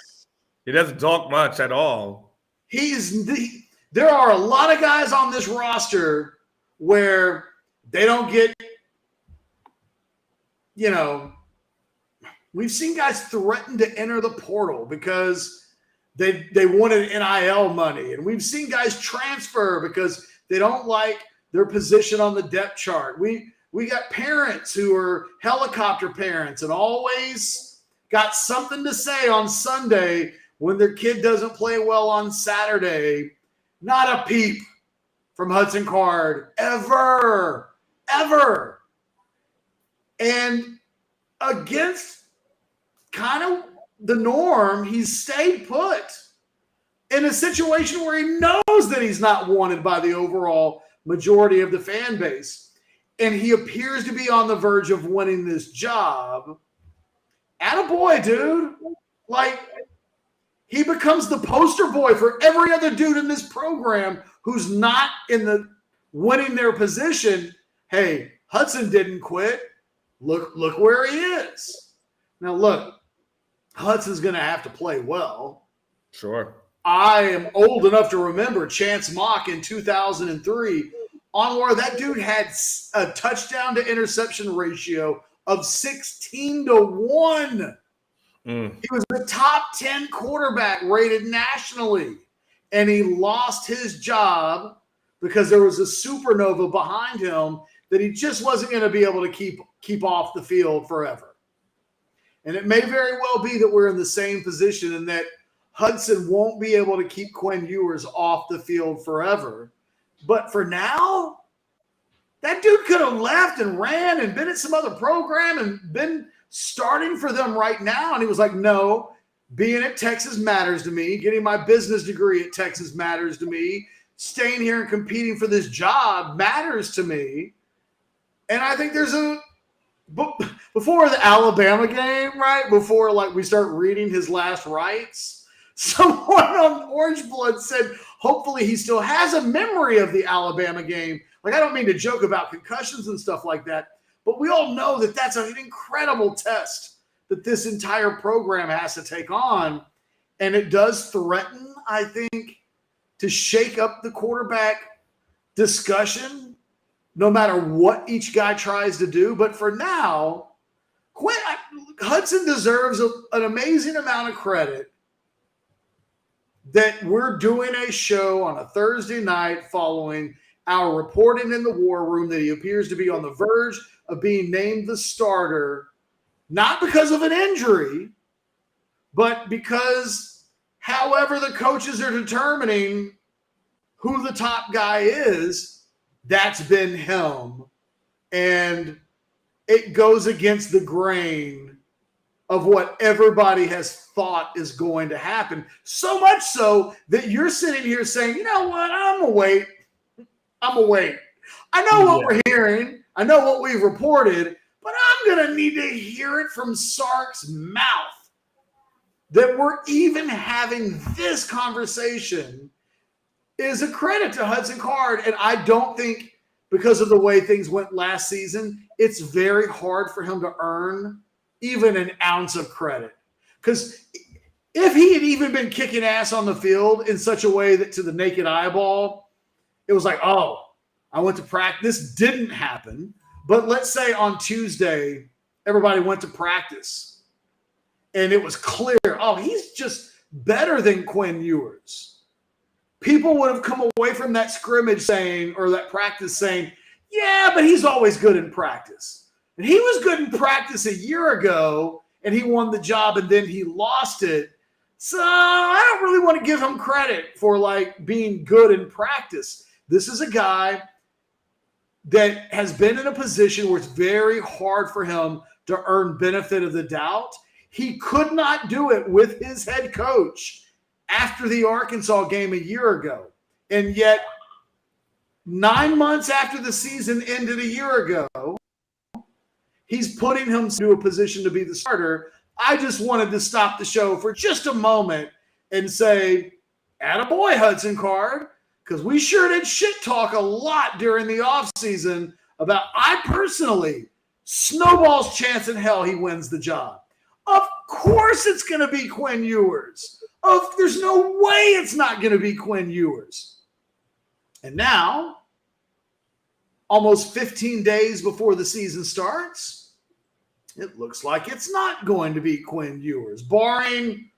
He doesn't talk much at all. There are a lot of guys on this roster where they don't get, we've seen guys threaten to enter the portal because they wanted NIL money. And we've seen guys transfer because they don't like their position on the depth chart. We got parents who are helicopter parents and always got something to say on Sunday when their kid doesn't play well on Saturday. Not a peep from Hudson Card ever. And against kind of the norm, he's stayed put in a situation where he knows that he's not wanted by the overall majority of the fan base. And he appears to be on the verge of winning this job. Attaboy, dude. Like, he becomes the poster boy for every other dude in this program who's not in the winning their position. Hey, Hudson didn't quit. Look where he is. Now, look, Hudson's going to have to play well. Sure. I am old enough to remember Chance Mock in 2003. Anwar, that dude had a touchdown to interception ratio of 16-1. He was the top 10 quarterback rated nationally, and he lost his job because there was a supernova behind him that he just wasn't going to be able to keep off the field forever. And it may very well be that we're in the same position and that Hudson won't be able to keep Quinn Ewers off the field forever. But for now, that dude could have left and ran and been at some other program and been starting for them right now. And he was like, no, being at Texas matters to me. Getting my business degree at Texas matters to me. Staying here and competing for this job matters to me. And I think there's before the Alabama game, right? Before like we start reading his last rites, someone on Orange Blood said, hopefully he still has a memory of the Alabama game. Like, I don't mean to joke about concussions and stuff like that, but we all know that that's an incredible test that this entire program has to take on. And it does threaten, I think, to shake up the quarterback discussion, no matter what each guy tries to do. But for now, Hudson deserves an amazing amount of credit that we're doing a show on a Thursday night following our reporting in the war room that he appears to be on the verge of being named the starter, not because of an injury, but because however the coaches are determining who the top guy is, that's been him. And it goes against the grain of what everybody has thought is going to happen. So much so that you're sitting here saying, you know what, I'm going to wait. I know what we're hearing. I know what we've reported, but I'm going to need to hear it from Sark's mouth that we're even having this conversation is a credit to Hudson Card. And I don't think because of the way things went last season, it's very hard for him to earn even an ounce of credit. Because if he had even been kicking ass on the field in such a way that to the naked eyeball, it was like, oh, I went to practice. This didn't happen. But let's say on Tuesday, everybody went to practice and it was clear, oh, he's just better than Quinn Ewers, people would have come away from that scrimmage saying, or that practice saying, yeah, but he's always good in practice. And he was good in practice a year ago and he won the job and then he lost it. So I don't really want to give him credit for like being good in practice. This is a guy that has been in a position where it's very hard for him to earn benefit of the doubt. He could not do it with his head coach after the Arkansas game a year ago. And yet 9 months after the season ended a year ago, he's putting him to a position to be the starter. I just wanted to stop the show for just a moment and say, attaboy, Hudson Card, because we sure did shit talk a lot during the offseason about, I personally, snowball's chance in hell he wins the job. Of course it's going to be Quinn Ewers. There's no way it's not going to be Quinn Ewers. And now, almost 15 days before the season starts, it looks like it's not going to be Quinn Ewers, barring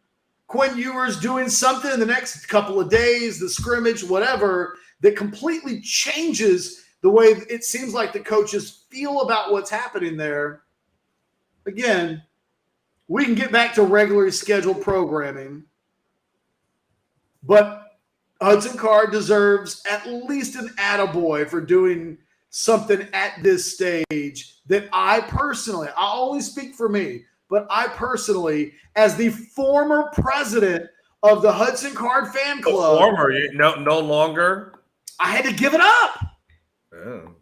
Quinn Ewers doing something in the next couple of days, the scrimmage, whatever, that completely changes the way it seems like the coaches feel about what's happening there. Again, we can get back to regularly scheduled programming, but Hudson Card deserves at least an attaboy for doing something at this stage that I personally, I always speak for me, but I personally, as the former president of the Hudson Card fan club, no longer. I had to give it up. Oh,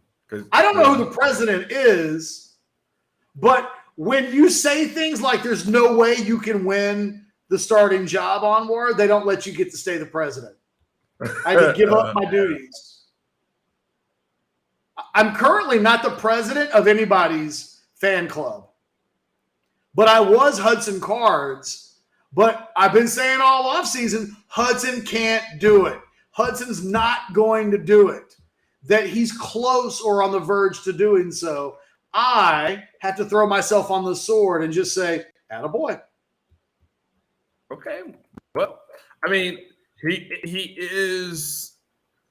I don't know who the president is, but when you say things like there's no way you can win the starting job, Anwar, they don't let you get to stay the president. I had to give up my duties. I'm currently not the president of anybody's fan club, but I was Hudson Card's. But I've been saying all offseason, Hudson can't do it. Hudson's not going to do it. That he's close or on the verge to doing so. I have to throw myself on the sword and just say, attaboy. Okay. Well, I mean, he is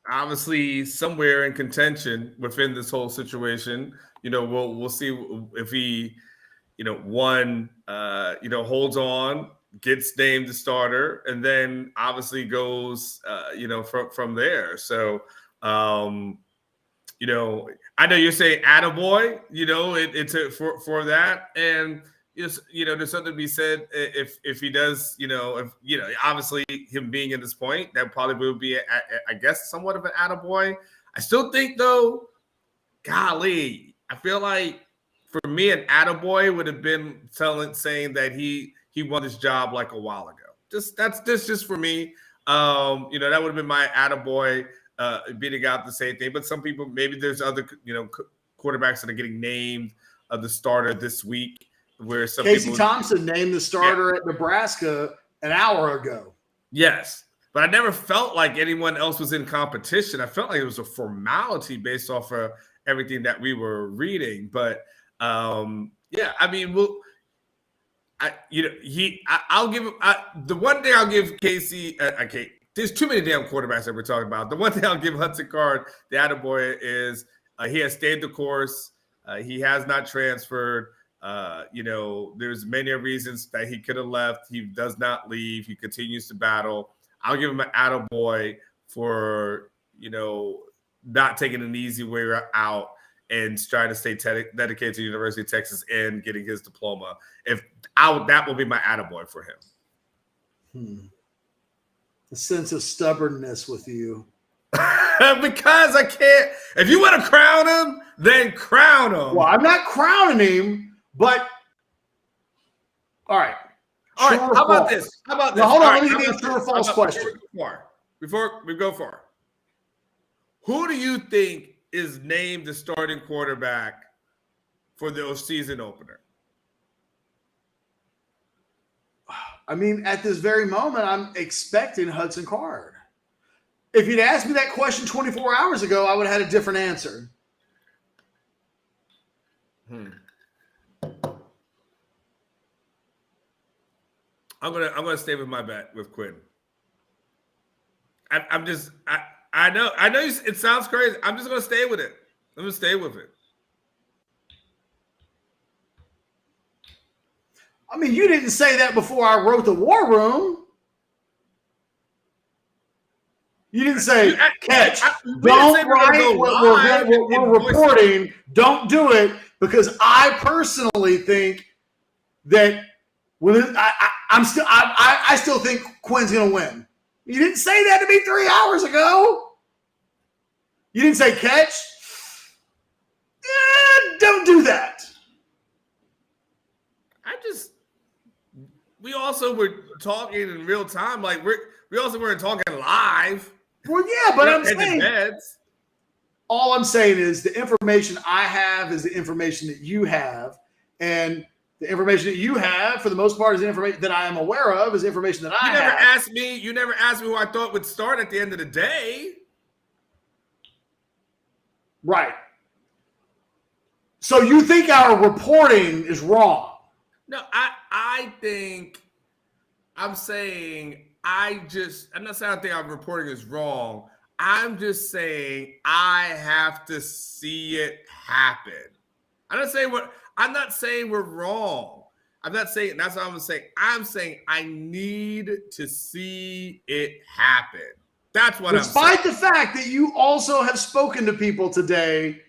obviously somewhere in contention within this whole situation. We'll see if he, holds on, gets named the starter, and then obviously goes, from there. So, I know you're saying attaboy, it's for that. And, there's something to be said if he does, obviously him being in this point, that probably will be, I guess, somewhat of an attaboy. I still think, though, golly, I feel like for me, an attaboy would have been saying that he won this job like a while ago. That's just for me. That would have been my attaboy, beating out the same thing. But some people, maybe there's other, quarterbacks that are getting named the starter this week. Where some Casey Thompson named the starter at Nebraska an hour ago. Yes, but I never felt like anyone else was in competition. I felt like it was a formality based off of everything that we were reading. But I mean, I'll give him the one thing I'll give Casey. There's too many damn quarterbacks that we're talking about. The one thing I'll give Hudson Card, the attaboy, is he has stayed the course. He has not transferred. There's many reasons that he could have left. He does not leave. He continues to battle. I'll give him an attaboy for, not taking an easy way out and trying to stay dedicated to the University of Texas and getting his diploma. That will be my attaboy for him. A sense of stubbornness with you. Because I can't. If you want to crown him, then crown him. Well, I'm not crowning him. But all right. How about this? Now, hold on. Let me give you a true or false question. Before we go far, who do you think is named the starting quarterback for the season opener? I mean, at this very moment, I'm expecting Hudson Card. If you'd asked me that question 24 hours ago, I would have had a different answer. I'm gonna stay with my bet with Quinn. I know it sounds crazy. I'm just gonna stay with it. I'm gonna stay with it. I mean, you didn't say that before I wrote the War Room. You didn't say, Catch, don't write what we're reporting. Don't do it, because I personally think that I still think Quinn's going to win. You didn't say that to me 3 hours ago. You didn't say, Catch, don't do that. We also were talking in real time. Like we also weren't talking live. Well, yeah, but I'm saying all I'm saying is the information I have is the information that you have, and the information that you have, for the most part, is the information that I am aware of, is the information that I have. You never asked me who I thought would start at the end of the day. Right. So you think our reporting is wrong? No, I think I'm saying I'm not saying I think our reporting is wrong. I'm just saying I have to see it happen. I'm not saying we're wrong. I'm not saying that's what I'm saying. I'm saying I need to see it happen. That's what I'm saying. Despite the fact that you also have spoken to people today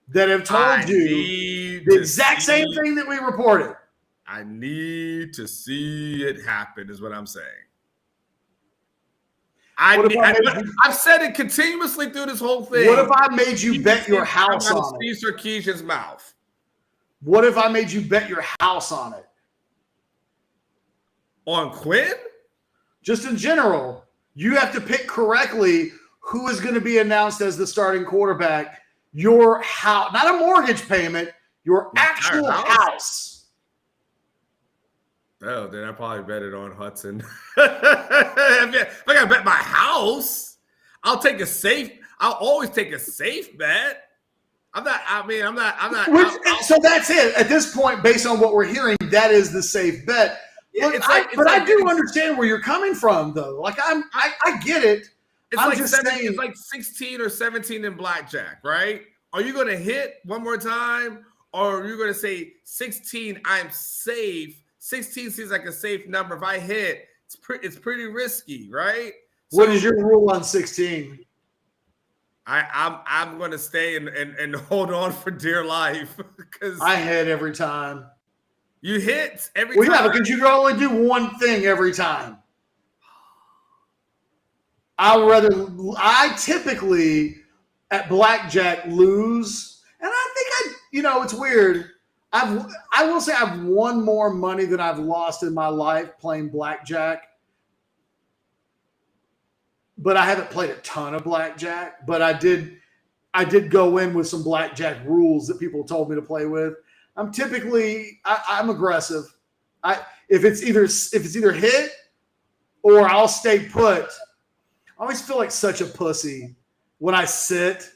that have told you the exact same thing that we reported. I need to see it happen is what I'm saying. I've said it continuously through this whole thing. What if I made you bet your house on it? Steve Sarkisian's mouth. What if I made you bet your house on it? On Quinn? Just in general, you have to pick correctly who is going to be announced as the starting quarterback. Your house, not a mortgage payment, your actual house. Oh, then I probably bet it on Hudson. If I got to bet my house, I'll always take a safe bet. So that's it. At this point, based on what we're hearing, that is the safe bet. Yeah, I do understand where you're coming from, though. Like I get it. It's like 16 or 17 in blackjack, right? Are you going to hit one more time, or are you going to say 16? I'm safe. 16 seems like a safe number. If I hit, it's pretty risky, right? What is your rule on 16? I'm going to stay and hold on for dear life, because I hit every time. You hit every time. Yeah, because you can only do one thing every time. I typically at blackjack lose, and I think it's weird. I will say I've won more money than I've lost in my life playing blackjack. But I haven't played a ton of blackjack. But I did go in with some blackjack rules that people told me to play with. I'm aggressive. If it's either hit or I'll stay put. I always feel like such a pussy when I sit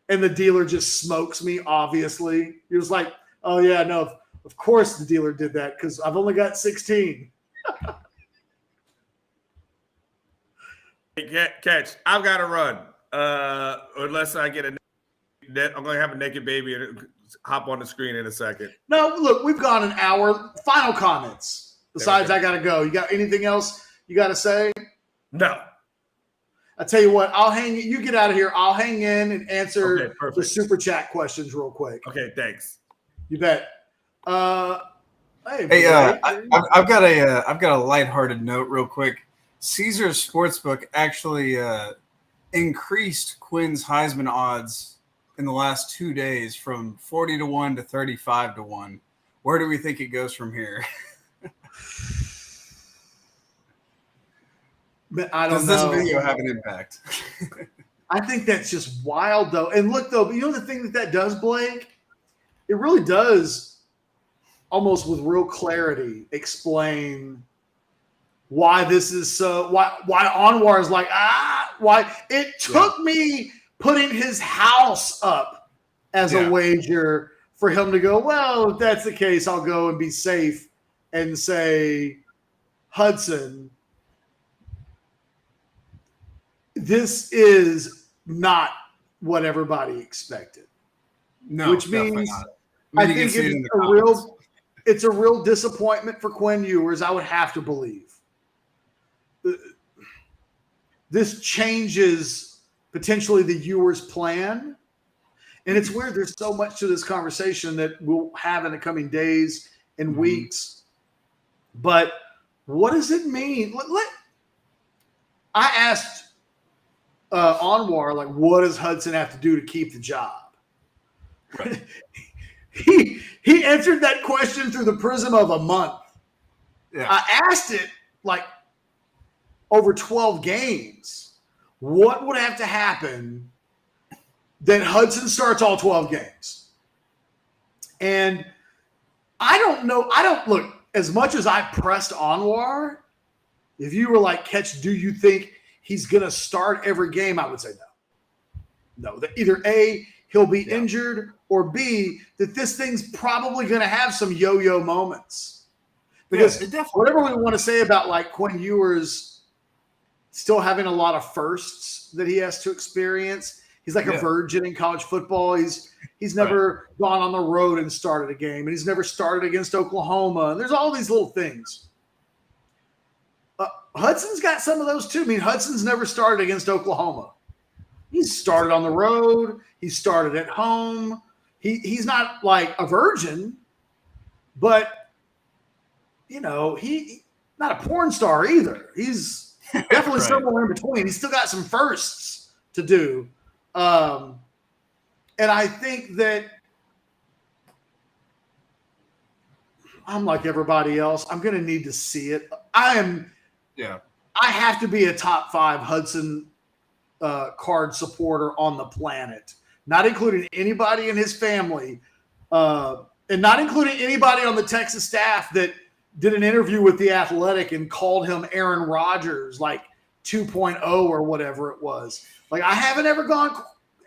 and the dealer just smokes me. Obviously, you're just like, oh yeah, no, of course the dealer did that because I've only got 16. Catch, I've got to run. Unless I get I'm going to have a naked baby and hop on the screen in a second. No, look, we've gone an hour. Final comments. Besides, I got to go. You got anything else you got to say? No. I tell you what, I'll hang. You get out of here. I'll hang in and answer the super chat questions real quick. Okay, thanks. You bet. I've got a lighthearted note real quick. Caesars Sportsbook actually increased Quinn's Heisman odds in the last 2 days from 40-1 to 35-1. Where do we think it goes from here? I don't know. Does this video have an impact? I think that's just wild, though. And look, though, you know the thing that does, Blake? It really does, almost with real clarity, explain why this is so. Why Anwar is like, why it took me putting his house up as a wager for him to go, well, if that's the case, I'll go and be safe and say Hudson, this is not what everybody expected. No, which means not. I think it's a real disappointment for Quinn Ewers. I would have to believe this changes potentially the Ewers plan. And it's weird. There's so much to this conversation that we'll have in the coming days and weeks. But what does it mean? I asked Anwar, like, what does Hudson have to do to keep the job? Right. He answered that question through the prism of a month. Yeah. I asked it like over 12 games. What would have to happen that Hudson starts all 12 games? And I don't know. Look, as much as I pressed Anwar, if you were like, Ketch, do you think he's going to start every game? I would say no. No, that either A, he'll be injured, or B, that this thing's probably going to have some yo-yo moments. Because whatever we want to say about like Quinn Ewers still having a lot of firsts that he has to experience, he's like a virgin in college football. He's never gone on the road and started a game, and he's never started against Oklahoma. And there's all these little things. Hudson's got some of those too. I mean, Hudson's never started against Oklahoma. He's started on the road. He started at home. He's not like a virgin, but he's not a porn star either. He's definitely somewhere in between. He's still got some firsts to do. And I think that I'm like everybody else. I'm going to need to see it. I have to be a top 5 Hudson Card supporter on the planet, not including anybody in his family, and not including anybody on the Texas staff that did an interview with The Athletic and called him Aaron Rodgers, like 2.0 or whatever it was. Like, I haven't ever gone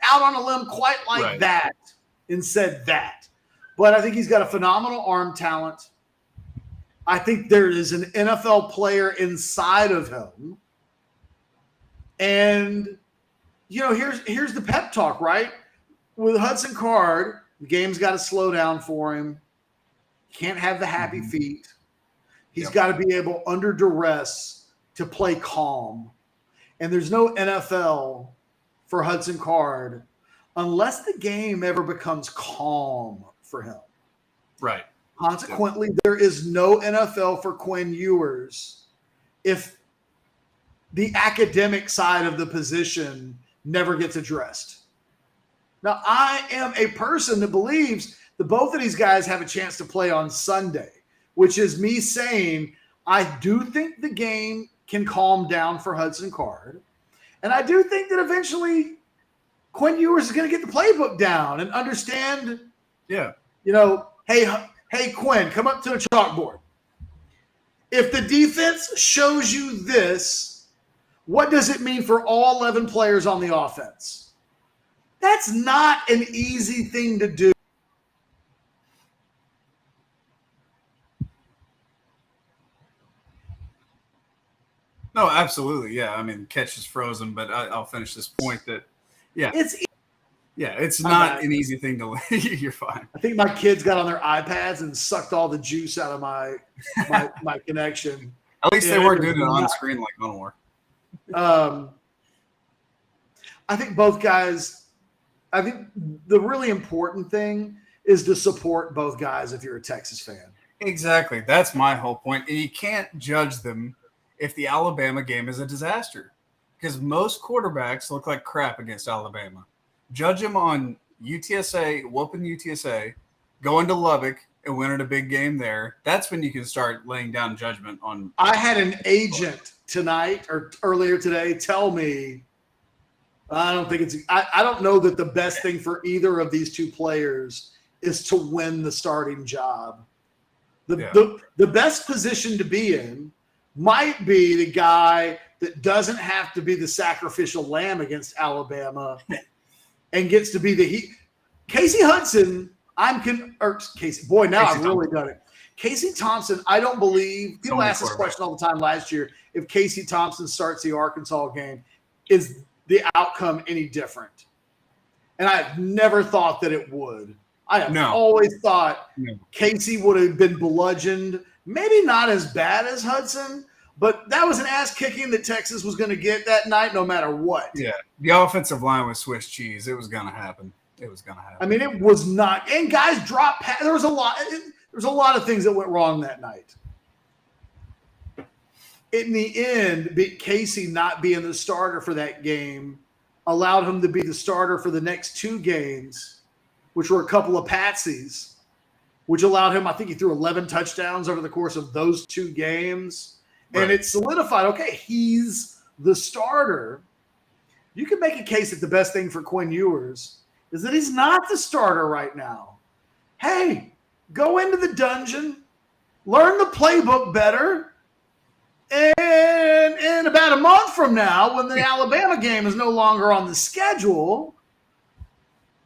out on a limb quite like that and said that. But I think he's got a phenomenal arm talent. I think there is an NFL player inside of him. And, here's the pep talk, right? With Hudson Card, the game's got to slow down for him. Can't have the happy feet. He's got to be able, under duress, to play calm. And there's no NFL for Hudson Card unless the game ever becomes calm for him. Right. Consequently, there is no NFL for Quinn Ewers if the academic side of the position never gets addressed. Now, I am a person that believes that both of these guys have a chance to play on Sunday, which is me saying I do think the game can calm down for Hudson Card. And I do think that eventually Quinn Ewers is going to get the playbook down and understand, hey, Quinn, come up to the chalkboard. If the defense shows you this, what does it mean for all 11 players on the offense? That's not an easy thing to do. No, absolutely. Yeah. I mean, Ketch is frozen, but I'll finish this point that, it's not an easy thing to – you're fine. I think my kids got on their iPads and sucked all the juice out of my connection. At least they weren't doing it on screen like Anwar. I think both guys – I think the really important thing is to support both guys if you're a Texas fan. Exactly. That's my whole point. And you can't judge them if the Alabama game is a disaster because most quarterbacks look like crap against Alabama. Judge them on UTSA, whooping UTSA, going to Lubbock and winning a big game there. That's when you can start laying down judgment on. I had an agent tonight or earlier today tell me, I don't know that the best thing for either of these two players is to win the starting job. The best position to be in might be the guy that doesn't have to be the sacrificial lamb against Alabama and gets to be Casey Hudson. I've really done it. Casey Thompson, I don't believe – people many ask this question all the time last year. If Casey Thompson starts the Arkansas game, is the outcome any different? And I've never thought that it would. I have always thought Casey would have been bludgeoned, maybe not as bad as Hudson, but that was an ass-kicking that Texas was going to get that night no matter what. Yeah, the offensive line was Swiss cheese. It was going to happen. I mean, it was not – and guys dropped – there was a lot of things that went wrong that night. In the end, Casey not being the starter for that game allowed him to be the starter for the next 2 games, which were a couple of patsies, which allowed him – I think he threw 11 touchdowns over the course of those 2 games. Right. And it solidified, okay, he's the starter. You can make a case that the best thing for Quinn Ewers is that he's not the starter right now. Hey, go into the dungeon, learn the playbook better, and in about a month from now, when the Alabama game is no longer on the schedule,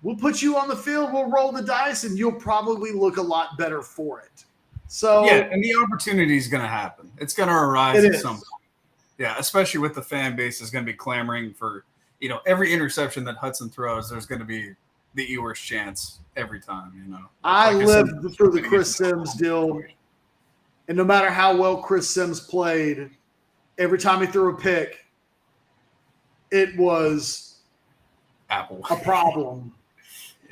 we'll put you on the field, we'll roll the dice, and you'll probably look a lot better for it. So yeah, and the opportunity is going to happen. It's going to arise at some point. Yeah, especially with the fan base is going to be clamoring for, every interception that Hudson throws, there's going to be the Ewers chance every time, I lived through the Chris Sims deal, and no matter how well Chris Sims played, every time he threw a pick, it was a problem.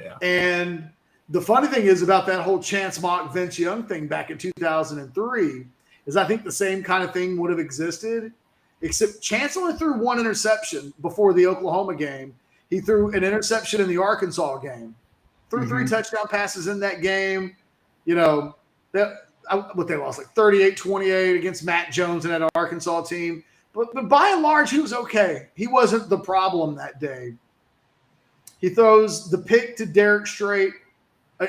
Yeah. And the funny thing is about that whole Chance mock Vince Young thing back in 2003 is I think the same kind of thing would have existed, except Chance only threw 1 interception before the Oklahoma game. He threw an interception in the Arkansas game, threw 3 touchdown passes in that game. What they lost, like 38-28 against Matt Jones and that Arkansas team. But by and large, he was okay. He wasn't the problem that day. He throws the pick to Derek Strait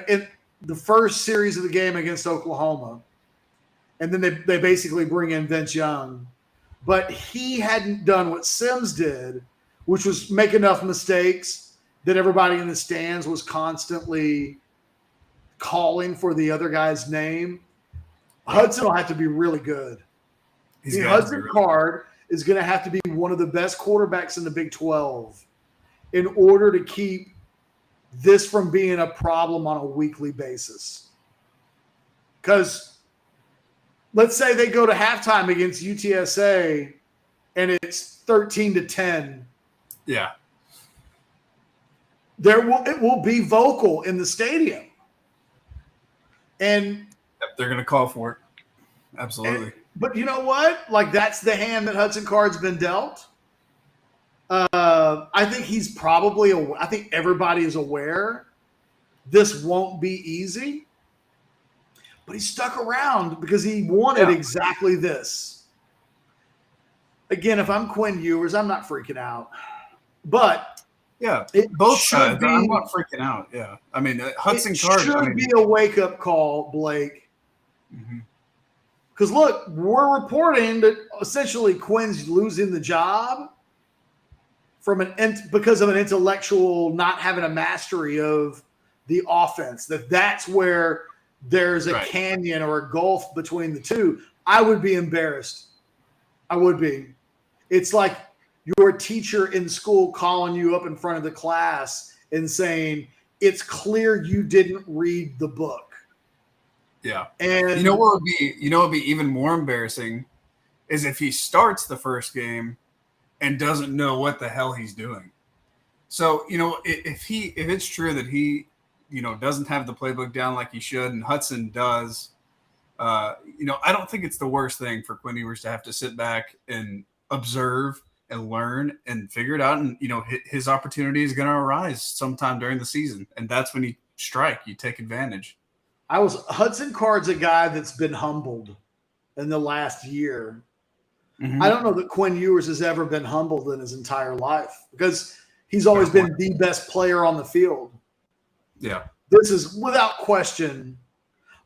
in the first series of the game against Oklahoma. And then they basically bring in Vince Young. But he hadn't done what Sims did, which was make enough mistakes that everybody in the stands was constantly calling for the other guy's name. Hudson will have to be really good. Hudson Card is going to have to be one of the best quarterbacks in the Big 12 in order to keep this from being a problem on a weekly basis. Because let's say they go to halftime against UTSA and it's 13-10. Yeah. It will be vocal in the stadium. And they're going to call for it. Absolutely. But you know what? Like, that's the hand that Hudson Card's been dealt. I think he's probably – I think everybody is aware this won't be easy. But he stuck around because he wanted exactly this. Again, if I'm Quinn Ewers, I'm not freaking out. But yeah, both sides. I'm not freaking out. Yeah, I mean Hudson Card should be a wake-up call, Blake. Because look, we're reporting that essentially Quinn's losing the job because of an intellectual not having a mastery of the offense. That's where there's a canyon or a gulf between the two. I would be embarrassed. I would be. It's like your teacher in school calling you up in front of the class and saying, it's clear you didn't read the book. Yeah. And what would be even more embarrassing is if he starts the first game and doesn't know what the hell he's doing. So, if it's true that he, doesn't have the playbook down like he should, and Hudson does, I don't think it's the worst thing for Quinn Ewers to have to sit back and observe and learn and figure it out. And, his opportunity is going to arise sometime during the season. And that's when you strike, you take advantage. Hudson Card's a guy that's been humbled in the last year. I don't know that Quinn Ewers has ever been humbled in his entire life because he's always been the best player on the field. Yeah. This is without question.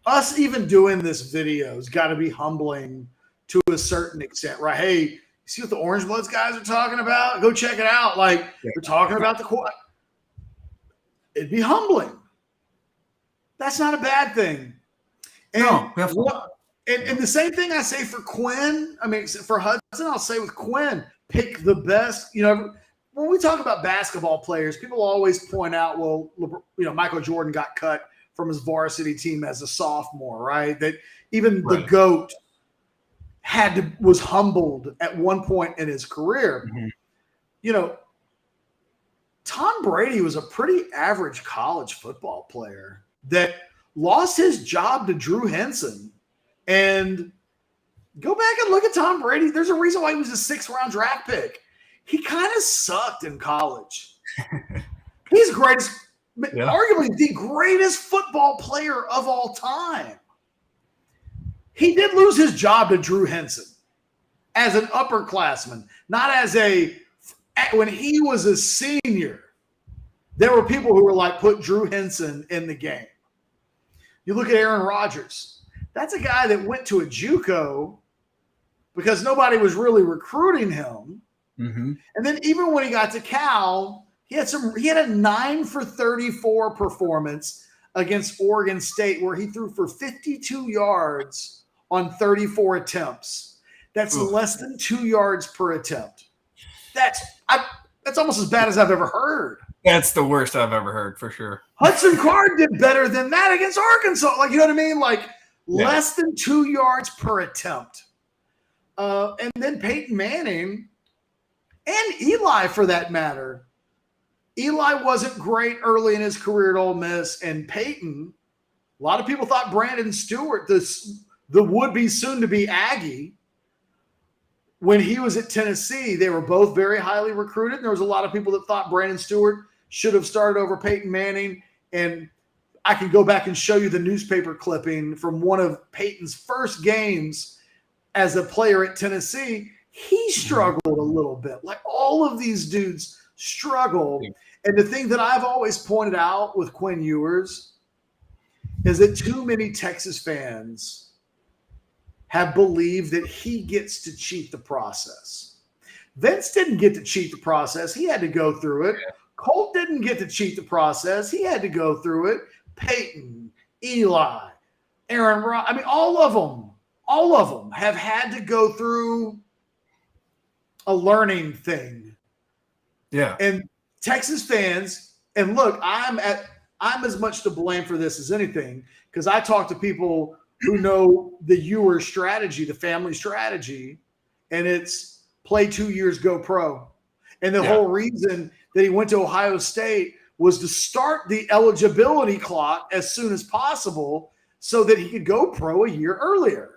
Us even doing this video has got to be humbling to a certain extent, right? Hey, you see what the Orange Bloods guys are talking about? Go check it out. Like, they're talking about the – it'd be humbling. That's not a bad thing. And, No, definitely. and the same thing I say for Quinn. I mean, for Hudson, I'll say with Quinn, pick the best. When we talk about basketball players, people always point out, well, Michael Jordan got cut from his varsity team as a sophomore, right? That even the GOAT was humbled at one point in his career. Mm-hmm. Tom Brady was a pretty average college football player that lost his job to Drew Henson. And go back and look at Tom Brady. There's a reason why he was a 6th-round draft pick. He kind of sucked in college. He's arguably the greatest football player of all time. He did lose his job to Drew Henson as an upperclassman, not as when he was a senior. There were people who were like, put Drew Henson in the game. You look at Aaron Rodgers. That's a guy that went to a JUCO because nobody was really recruiting him. Mm-hmm. And then even when he got to Cal, he had a 9 for 34 performance against Oregon State where he threw for 52 yards on 34 attempts. That's less than 2 yards per attempt. That's almost as bad as I've ever heard. That's the worst I've ever heard, for sure. Hudson Card did better than that against Arkansas. Like, you know what I mean? Like, less than 2 yards per attempt. And then Peyton Manning and Eli, for that matter. Eli wasn't great early in his career at Ole Miss, and Peyton, a lot of people thought Brandon Stewart, the would-be soon-to-be Aggie, when he was at Tennessee, they were both very highly recruited. And there was a lot of people that thought Brandon Stewart should have started over Peyton Manning. And I can go back and show you the newspaper clipping from one of Peyton's first games as a player at Tennessee. He struggled a little bit. Like all of these dudes struggle. And the thing that I've always pointed out with Quinn Ewers is that too many Texas fans have believed that he gets to cheat the process. Vince didn't get to cheat the process. He had to go through it. Colt didn't get to cheat the process. He had to go through it. Peyton, Eli, Aaron Rodgers, I mean, all of them have had to go through a learning thing. Yeah. And Texas fans, and look, I'm as much to blame for this as anything because I talk to people who know the Ewers strategy, the family strategy, and it's play 2 years, go pro. And the whole reason that he went to Ohio State was to start the eligibility clock as soon as possible so that he could go pro a year earlier.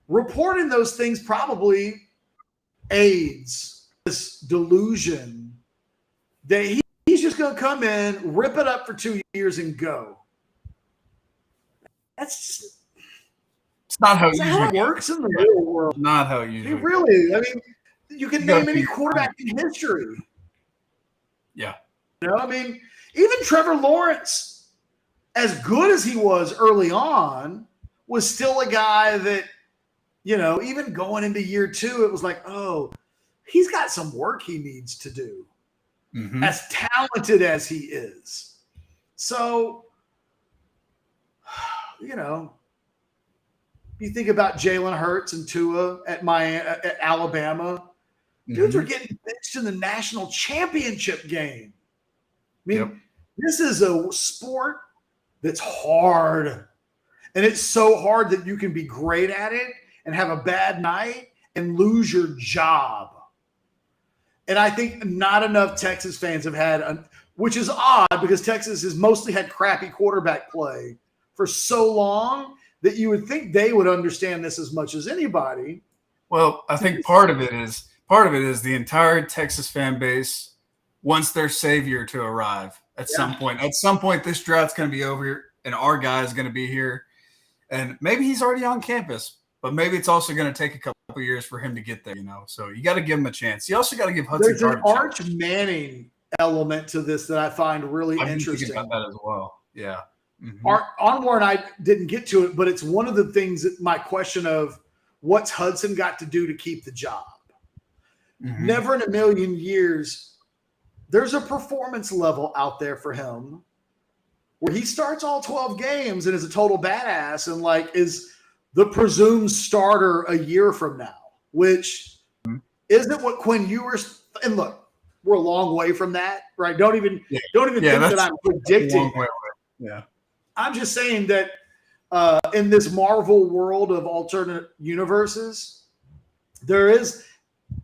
Reporting those things probably aids this delusion that he's just going to come in, rip it up for 2 years and go. That's just it's not how it works in the real world. Not how it usually really. I mean, you can name any quarterback in history. Yeah. I mean, even Trevor Lawrence, as good as he was early on, was still a guy that, even going into year 2, it was like, oh, he's got some work he needs to do. Mm-hmm. As talented as he is. So, you think about Jalen Hurts and Tua at Alabama. Dudes are getting benched in the national championship game. I mean, this is a sport that's hard. And it's so hard that you can be great at it and have a bad night and lose your job. And I think not enough Texas fans have had, which is odd because Texas has mostly had crappy quarterback play for so long that you would think they would understand this as much as anybody. Well, I think part of it is the entire Texas fan base wants their savior to arrive at some point. At some point, this drought's going to be over and our guy is going to be here. And maybe he's already on campus, but maybe it's also going to take a couple years for him to get there, So you got to give him a chance. You also got to give Hudson There's an Arch Manning element to this that I find really interesting. Thinking about that as well. Yeah. Mm-hmm. Anwar and I didn't get to it, but it's one of the things that my question of what's Hudson got to do to keep the job? Mm-hmm. Never in a million years, there's a performance level out there for him where he starts all 12 games and is a total badass and like is the presumed starter a year from now, which isn't what Quinn Ewers. And look, we're a long way from that, right? Don't even think that I'm predicting. Yeah, I'm just saying that in this Marvel world of alternate universes, there is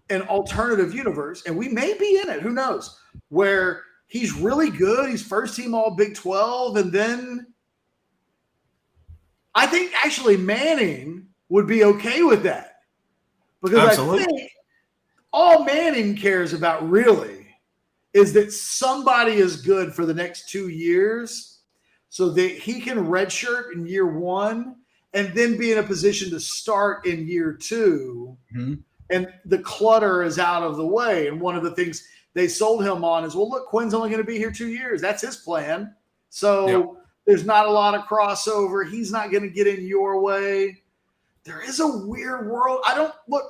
an alternative universe, and we may be in it. Who knows? Where he's really good. He's first team All Big 12, and then I think actually Manning would be okay with that because I think all Manning cares about really is that somebody is good for the next 2 years so that he can redshirt in year one and then be in a position to start in year two. Mm-hmm. And the clutter is out of the way. And one of the things they sold him on is, well, look, Quinn's only going to be here 2 years. That's his plan. So there's not a lot of crossover. He's not going to get in your way. There is a weird world.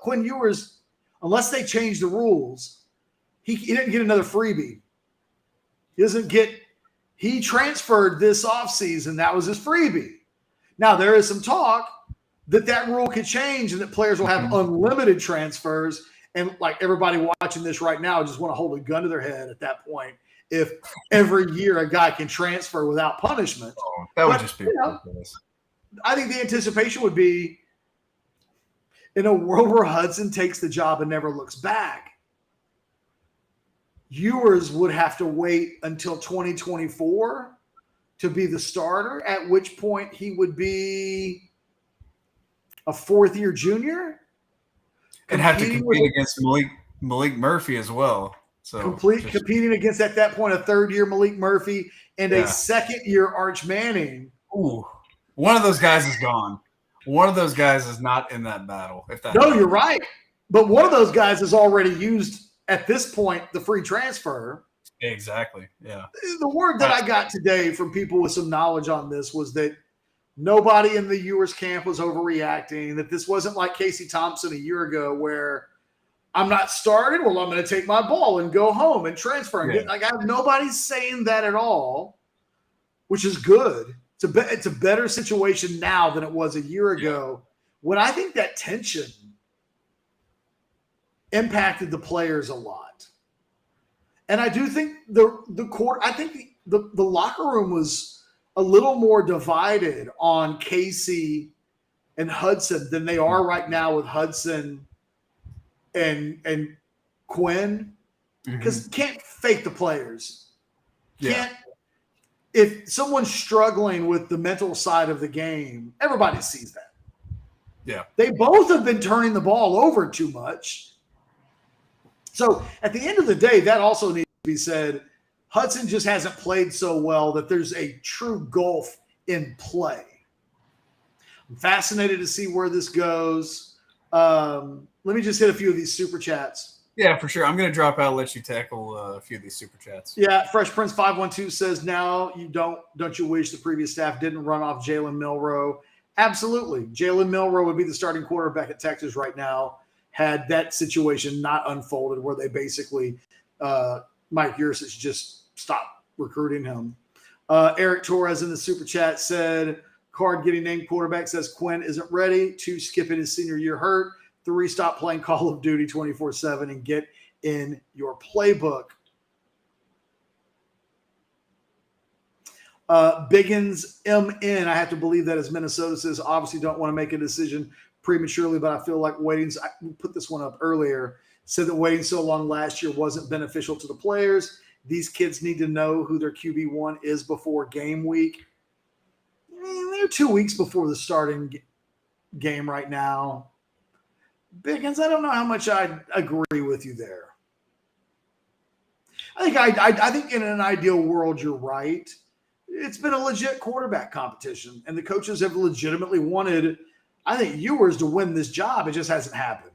Quinn Ewers, unless they change the rules, he didn't get another freebie. He transferred this offseason. That was his freebie. Now, there is some talk that rule could change and that players will have unlimited transfers. And like everybody watching this right now just want to hold a gun to their head at that point. If every year a guy can transfer without punishment. Oh, that would just be ridiculous. I think the anticipation would be in a world where Hudson takes the job and never looks back, Ewers would have to wait until 2024 to be the starter, at which point he would be a fourth-year junior. And have to compete against Malik Murphy as well. So competing against, at that point, a third-year Malik Murphy and a second-year Arch Manning. Ooh, one of those guys is gone. One of those guys is not in that battle. You're right. But one of those guys has already used, at this point, the free transfer. Exactly, yeah. The word that I got today from people with some knowledge on this was that nobody in the Ewers camp was overreacting, that this wasn't like Casey Thompson a year ago where I'm not starting, well, I'm going to take my ball and go home and transfer. Yeah. Nobody's saying that at all, which is good. It's a better situation now than it was a year ago when I think that tension impacted the players a lot. And I do think the locker room was a little more divided on Casey and Hudson than they are right now with Hudson and Quinn, because can't fake the players. If someone's struggling with the mental side of the game, everybody sees that. Yeah. They both have been turning the ball over too much. So at the end of the day, that also needs to be said. Hudson just hasn't played so well that there's a true gulf in play. I'm fascinated to see where this goes. Let me just hit a few of these super chats. Yeah, for sure. I'm going to drop out and let you tackle a few of these super chats. Yeah, Fresh Prince 512 says, now you don't you wish the previous staff didn't run off Jalen Milroe? Absolutely. Jalen Milroe would be the starting quarterback at Texas right now had that situation not unfolded where they basically Mike Yurcich just stopped recruiting him. Eric Torres in the super chat said, Card getting named quarterback, says Quinn isn't ready. 2, skipping his senior year hurt. 3, stop playing Call of Duty 24/7 and get in your playbook. Biggins MN, I have to believe that as Minnesota says, obviously don't want to make a decision prematurely, but I feel like waiting. I put this one up earlier. Said that waiting so long last year wasn't beneficial to the players. These kids need to know who their QB1 is before game week. They're 2 weeks before the starting game right now. Biggins, I don't know how much I agree with you there. I think in an ideal world, you're right. It's been a legit quarterback competition, and the coaches have legitimately wanted, I think, Ewers to win this job. It just hasn't happened.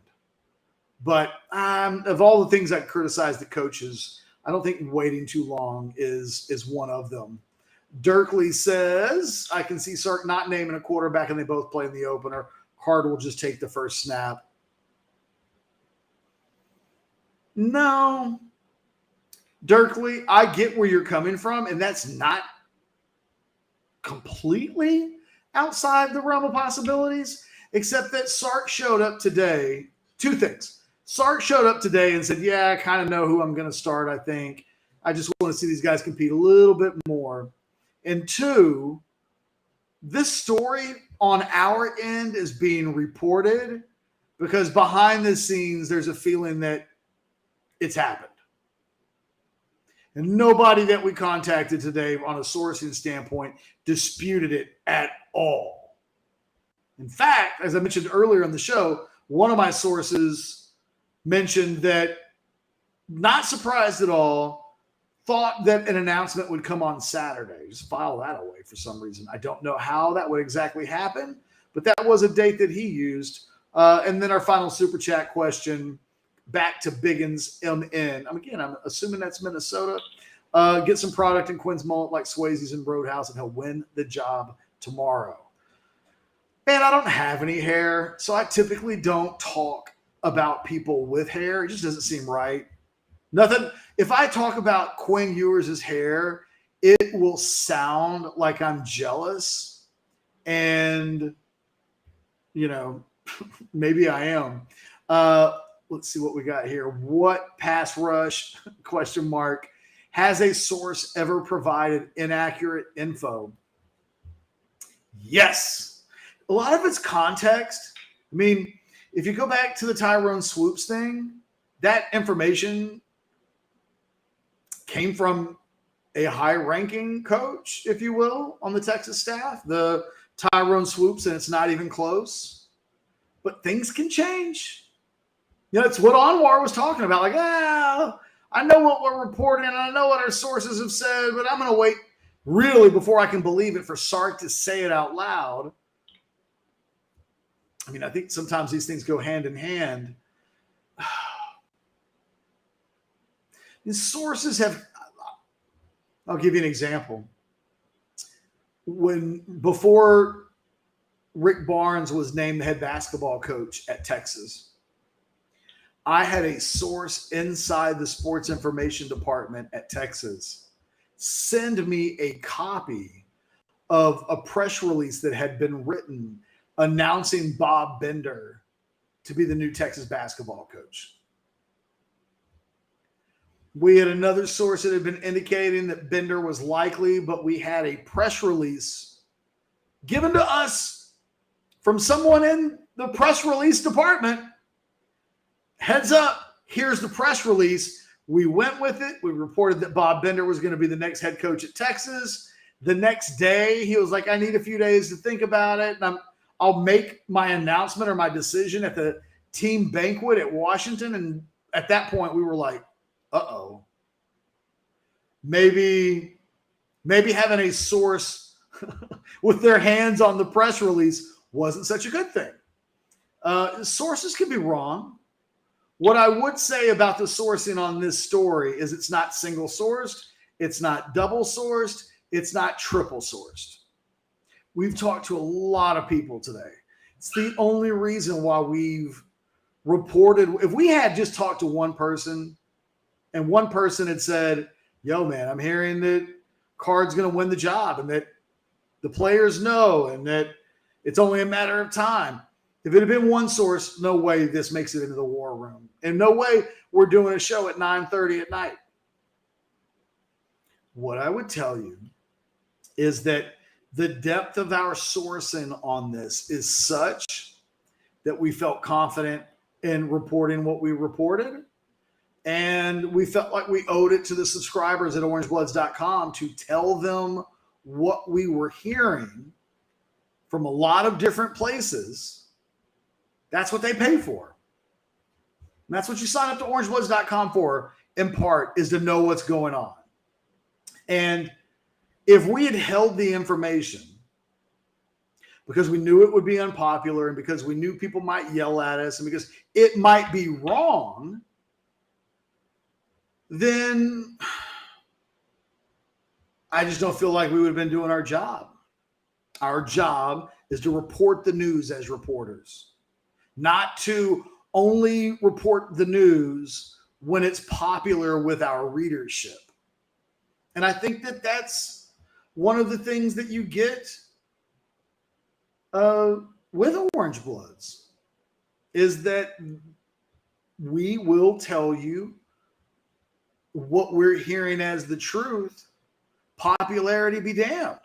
But of all the things I criticize the coaches, I don't think waiting too long is one of them. Dirkley says, I can see Sark not naming a quarterback and they both play in the opener. Hard will just take the first snap. No. Dirkley, I get where you're coming from, and that's not completely outside the realm of possibilities, except that Sark showed up today. Two things. Sark showed up today and said, yeah, I kind of know who I'm going to start, I think. I just want to see these guys compete a little bit more. And two, this story on our end is being reported because behind the scenes, there's a feeling that it's happened. And nobody that we contacted today on a sourcing standpoint disputed it at all. In fact, as I mentioned earlier in the show, one of my sources mentioned that, not surprised at all, thought that an announcement would come on Saturday. Just file that away for some reason. I don't know how that would exactly happen, but that was a date that he used. And then our final super chat question, back to Biggins MN. I'm assuming that's Minnesota. Get some product in Quinn's mullet like Swayze's in Roadhouse, and he'll win the job tomorrow. Man, I don't have any hair, so I typically don't talk about people with hair. It just doesn't seem right. Nothing. If I talk about Quinn Ewers' hair, it will sound like I'm jealous. And, maybe I am. Let's see what we got here. What pass rush, ? Has a source ever provided inaccurate info? Yes. A lot of it's context. I mean, if you go back to the Tyrone Swoops thing, that information came from a high-ranking coach, if you will, on the Texas staff, the Tyrone Swoops, and it's not even close. But things can change. It's what Anwar was talking about. Like, I know what we're reporting, and I know what our sources have said, but I'm going to wait really before I can believe it for Sark to say it out loud. I mean, I think sometimes these things go hand in hand. These sources have, I'll give you an example. Before Rick Barnes was named the head basketball coach at Texas, I had a source inside the sports information department at Texas send me a copy of a press release that had been written announcing Bob Bender to be the new Texas basketball coach. We had another source that had been indicating that Bender was likely, but we had a press release given to us from someone in the press release department. Heads up, here's the press release. We went with it. We reported that Bob Bender was going to be the next head coach at Texas. The next day, he was like, I need a few days to think about it, and I'll make my announcement or my decision at the team banquet at Washington. And at that point, we were like, uh-oh. Maybe having a source with their hands on the press release wasn't such a good thing. Sources can be wrong. What I would say about the sourcing on this story is it's not single sourced, it's not double sourced, it's not triple sourced. We've talked to a lot of people today. It's the only reason why we've reported. If we had just talked to one person and one person had said, yo, man, I'm hearing that Card's going to win the job and that the players know and that it's only a matter of time. If it had been one source, no way this makes it into the war room. And no way we're doing a show at 9:30 at night. What I would tell you is that the depth of our sourcing on this is such that we felt confident in reporting what we reported. And we felt like we owed it to the subscribers at orangebloods.com to tell them what we were hearing from a lot of different places. That's what they pay for. And that's what you sign up to orangebloods.com for, in part, is to know what's going on. And if we had held the information because we knew it would be unpopular and because we knew people might yell at us and because it might be wrong, then I just don't feel like we would have been doing our job. Our job is to report the news as reporters, not to only report the news when it's popular with our readership. And I think that that's one of the things that you get with Orange Bloods is that we will tell you what we're hearing as the truth. Popularity be damned.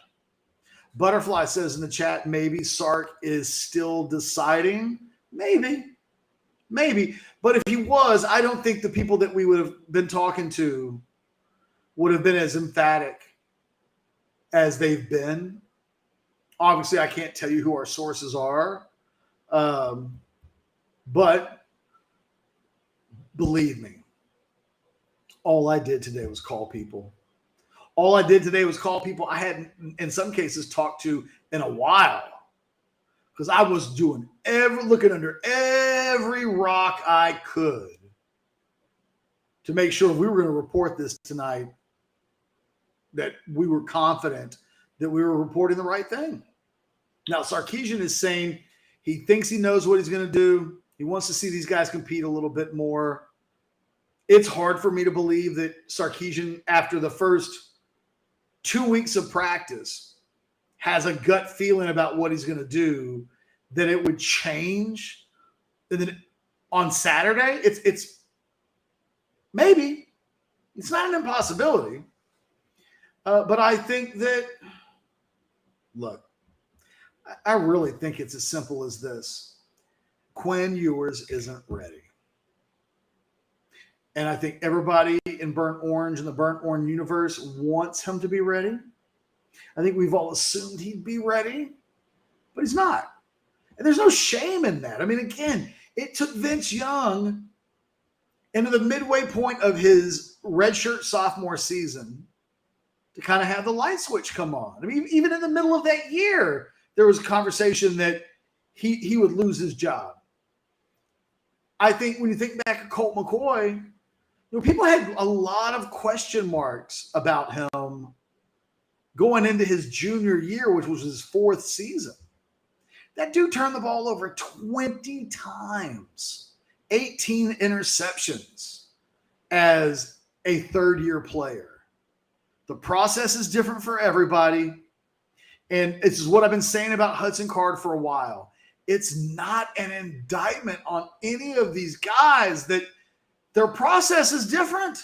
Butterfly says in the chat, maybe Sark is still deciding. Maybe. But if he was, I don't think the people that we would have been talking to would have been as emphatic as they've been. Obviously, I can't tell you who our sources are. But believe me, all I did today was call people. All I did today was call people I hadn't, in some cases, talked to in a while. Because I was doing looking under every rock I could to make sure if we were going to report this tonight, that we were confident that we were reporting the right thing. Now, Sarkisian is saying he thinks he knows what he's going to do. He wants to see these guys compete a little bit more. It's hard for me to believe that Sarkisian, after the first 2 weeks of practice, has a gut feeling about what he's going to do, that it would change. And then on Saturday, it's maybe. It's not an impossibility. But I think that, look, I really think it's as simple as this. Quinn Ewers isn't ready. And I think everybody in Burnt Orange and the Burnt Orange universe wants him to be ready. I think we've all assumed he'd be ready, but he's not. And there's no shame in that. I mean, again, it took Vince Young into the midway point of his redshirt sophomore season to kind of have the light switch come on. I mean, even in the middle of that year, there was a conversation that he would lose his job. I think when you think back to Colt McCoy, people had a lot of question marks about him going into his junior year, which was his fourth season. That dude turned the ball over 20 times, 18 interceptions as a third-year player. The process is different for everybody. And this is what I've been saying about Hudson Card for a while. It's not an indictment on any of these guys that their process is different.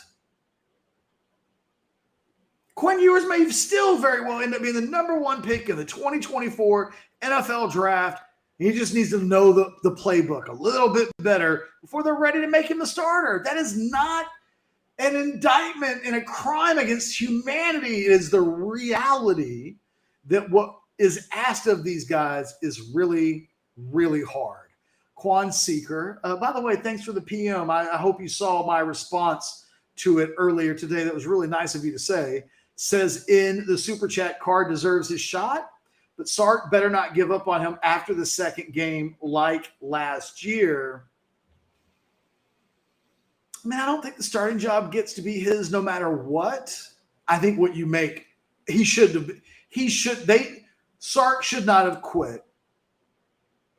Quinn Ewers may still very well end up being the number one pick in the 2024 NFL draft. He just needs to know the playbook a little bit better before they're ready to make him the starter. That is not an indictment and a crime against humanity. It is the reality that what is asked of these guys is really, really hard. Quan Seeker, by the way, thanks for the PM. I hope you saw my response to it earlier today. That was really nice of you to say. Says in the super chat, Card deserves his shot, but Sark better not give up on him after the second game like last year. I mean, I don't think the starting job gets to be his no matter what. I think what you make, Sark should not have quit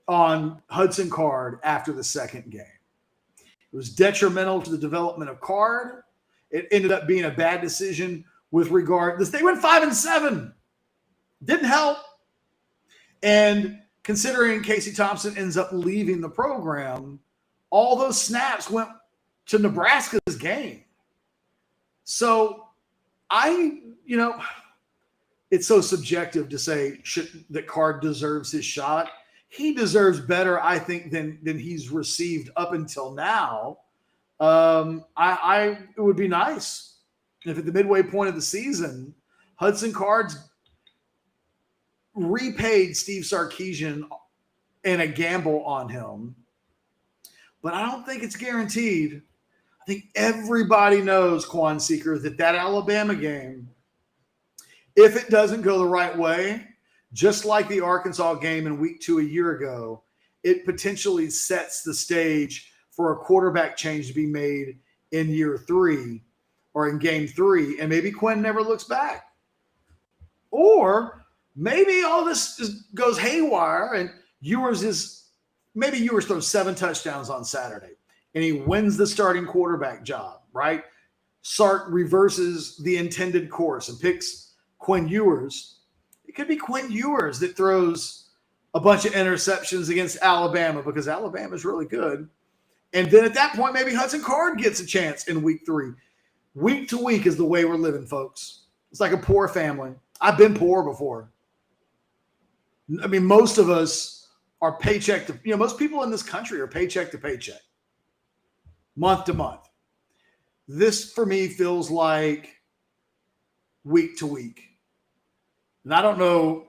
on Hudson Card after the second game. It was detrimental to the development of Card. It ended up being a bad decision with regard. They went 5-7. Didn't help. And considering Casey Thompson ends up leaving the program, all those snaps went to Nebraska's game. So it's so subjective to say that Card deserves his shot. He deserves better, I think, than he's received up until now. It would be nice if at the midway point of the season, Hudson Card's repaid Steve Sarkisian in a gamble on him. But I don't think it's guaranteed. I think everybody knows, Quan Seeker, that Alabama game, if it doesn't go the right way, just like the Arkansas game in week 2 a year ago, it potentially sets the stage for a quarterback change to be made in year 3 or in game 3, and maybe Quinn never looks back. Or maybe all this goes haywire and Ewers throws 7 touchdowns on Saturday and he wins the starting quarterback job, right? Sark reverses the intended course and picks Quinn Ewers. It could be Quinn Ewers that throws a bunch of interceptions against Alabama because Alabama is really good. And then at that point, maybe Hudson Card gets a chance in week 3. Week to week is the way we're living, folks. It's like a poor family. I've been poor before. I mean, most of us are paycheck to, most people in this country are paycheck to paycheck, month to month. This, for me, feels like week to week. And I don't know,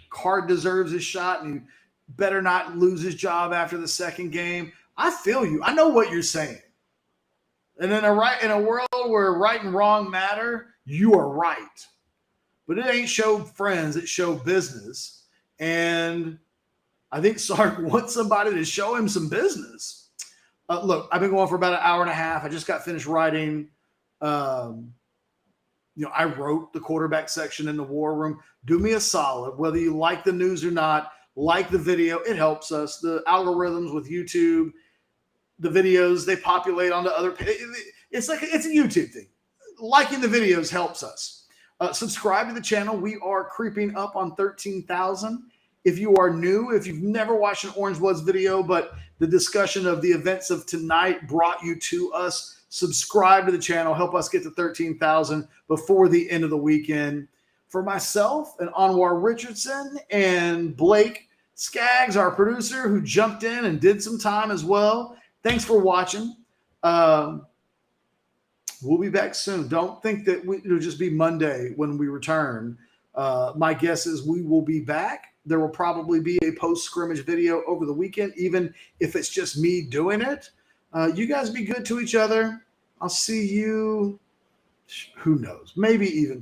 Card deserves his shot and he better not lose his job after the second game. I feel you. I know what you're saying. And in a world where right and wrong matter, you are right. But it ain't show friends, it show business. And I think Sark wants somebody to show him some business. Look, I've been going for about an hour and a half. I just got finished writing. I wrote the quarterback section in the war room. Do me a solid, whether you like the news or not, like the video, it helps us. The algorithms with YouTube, the videos, they populate onto other pages. It's a YouTube thing. Liking the videos helps us. Subscribe to the channel. We are creeping up on 13,000. If you are new, if you've never watched an Orange Bloods video, but the discussion of the events of tonight brought you to us, subscribe to the channel. Help us get to 13,000 before the end of the weekend. For myself and Anwar Richardson and Blake Skaggs, our producer, who jumped in and did some time as well. Thanks for watching. We'll be back soon. Don't think that it'll just be Monday when we return. My guess is we will be back. There will probably be a post-scrimmage video over the weekend, even if it's just me doing it. You guys be good to each other. I'll see you, who knows, maybe even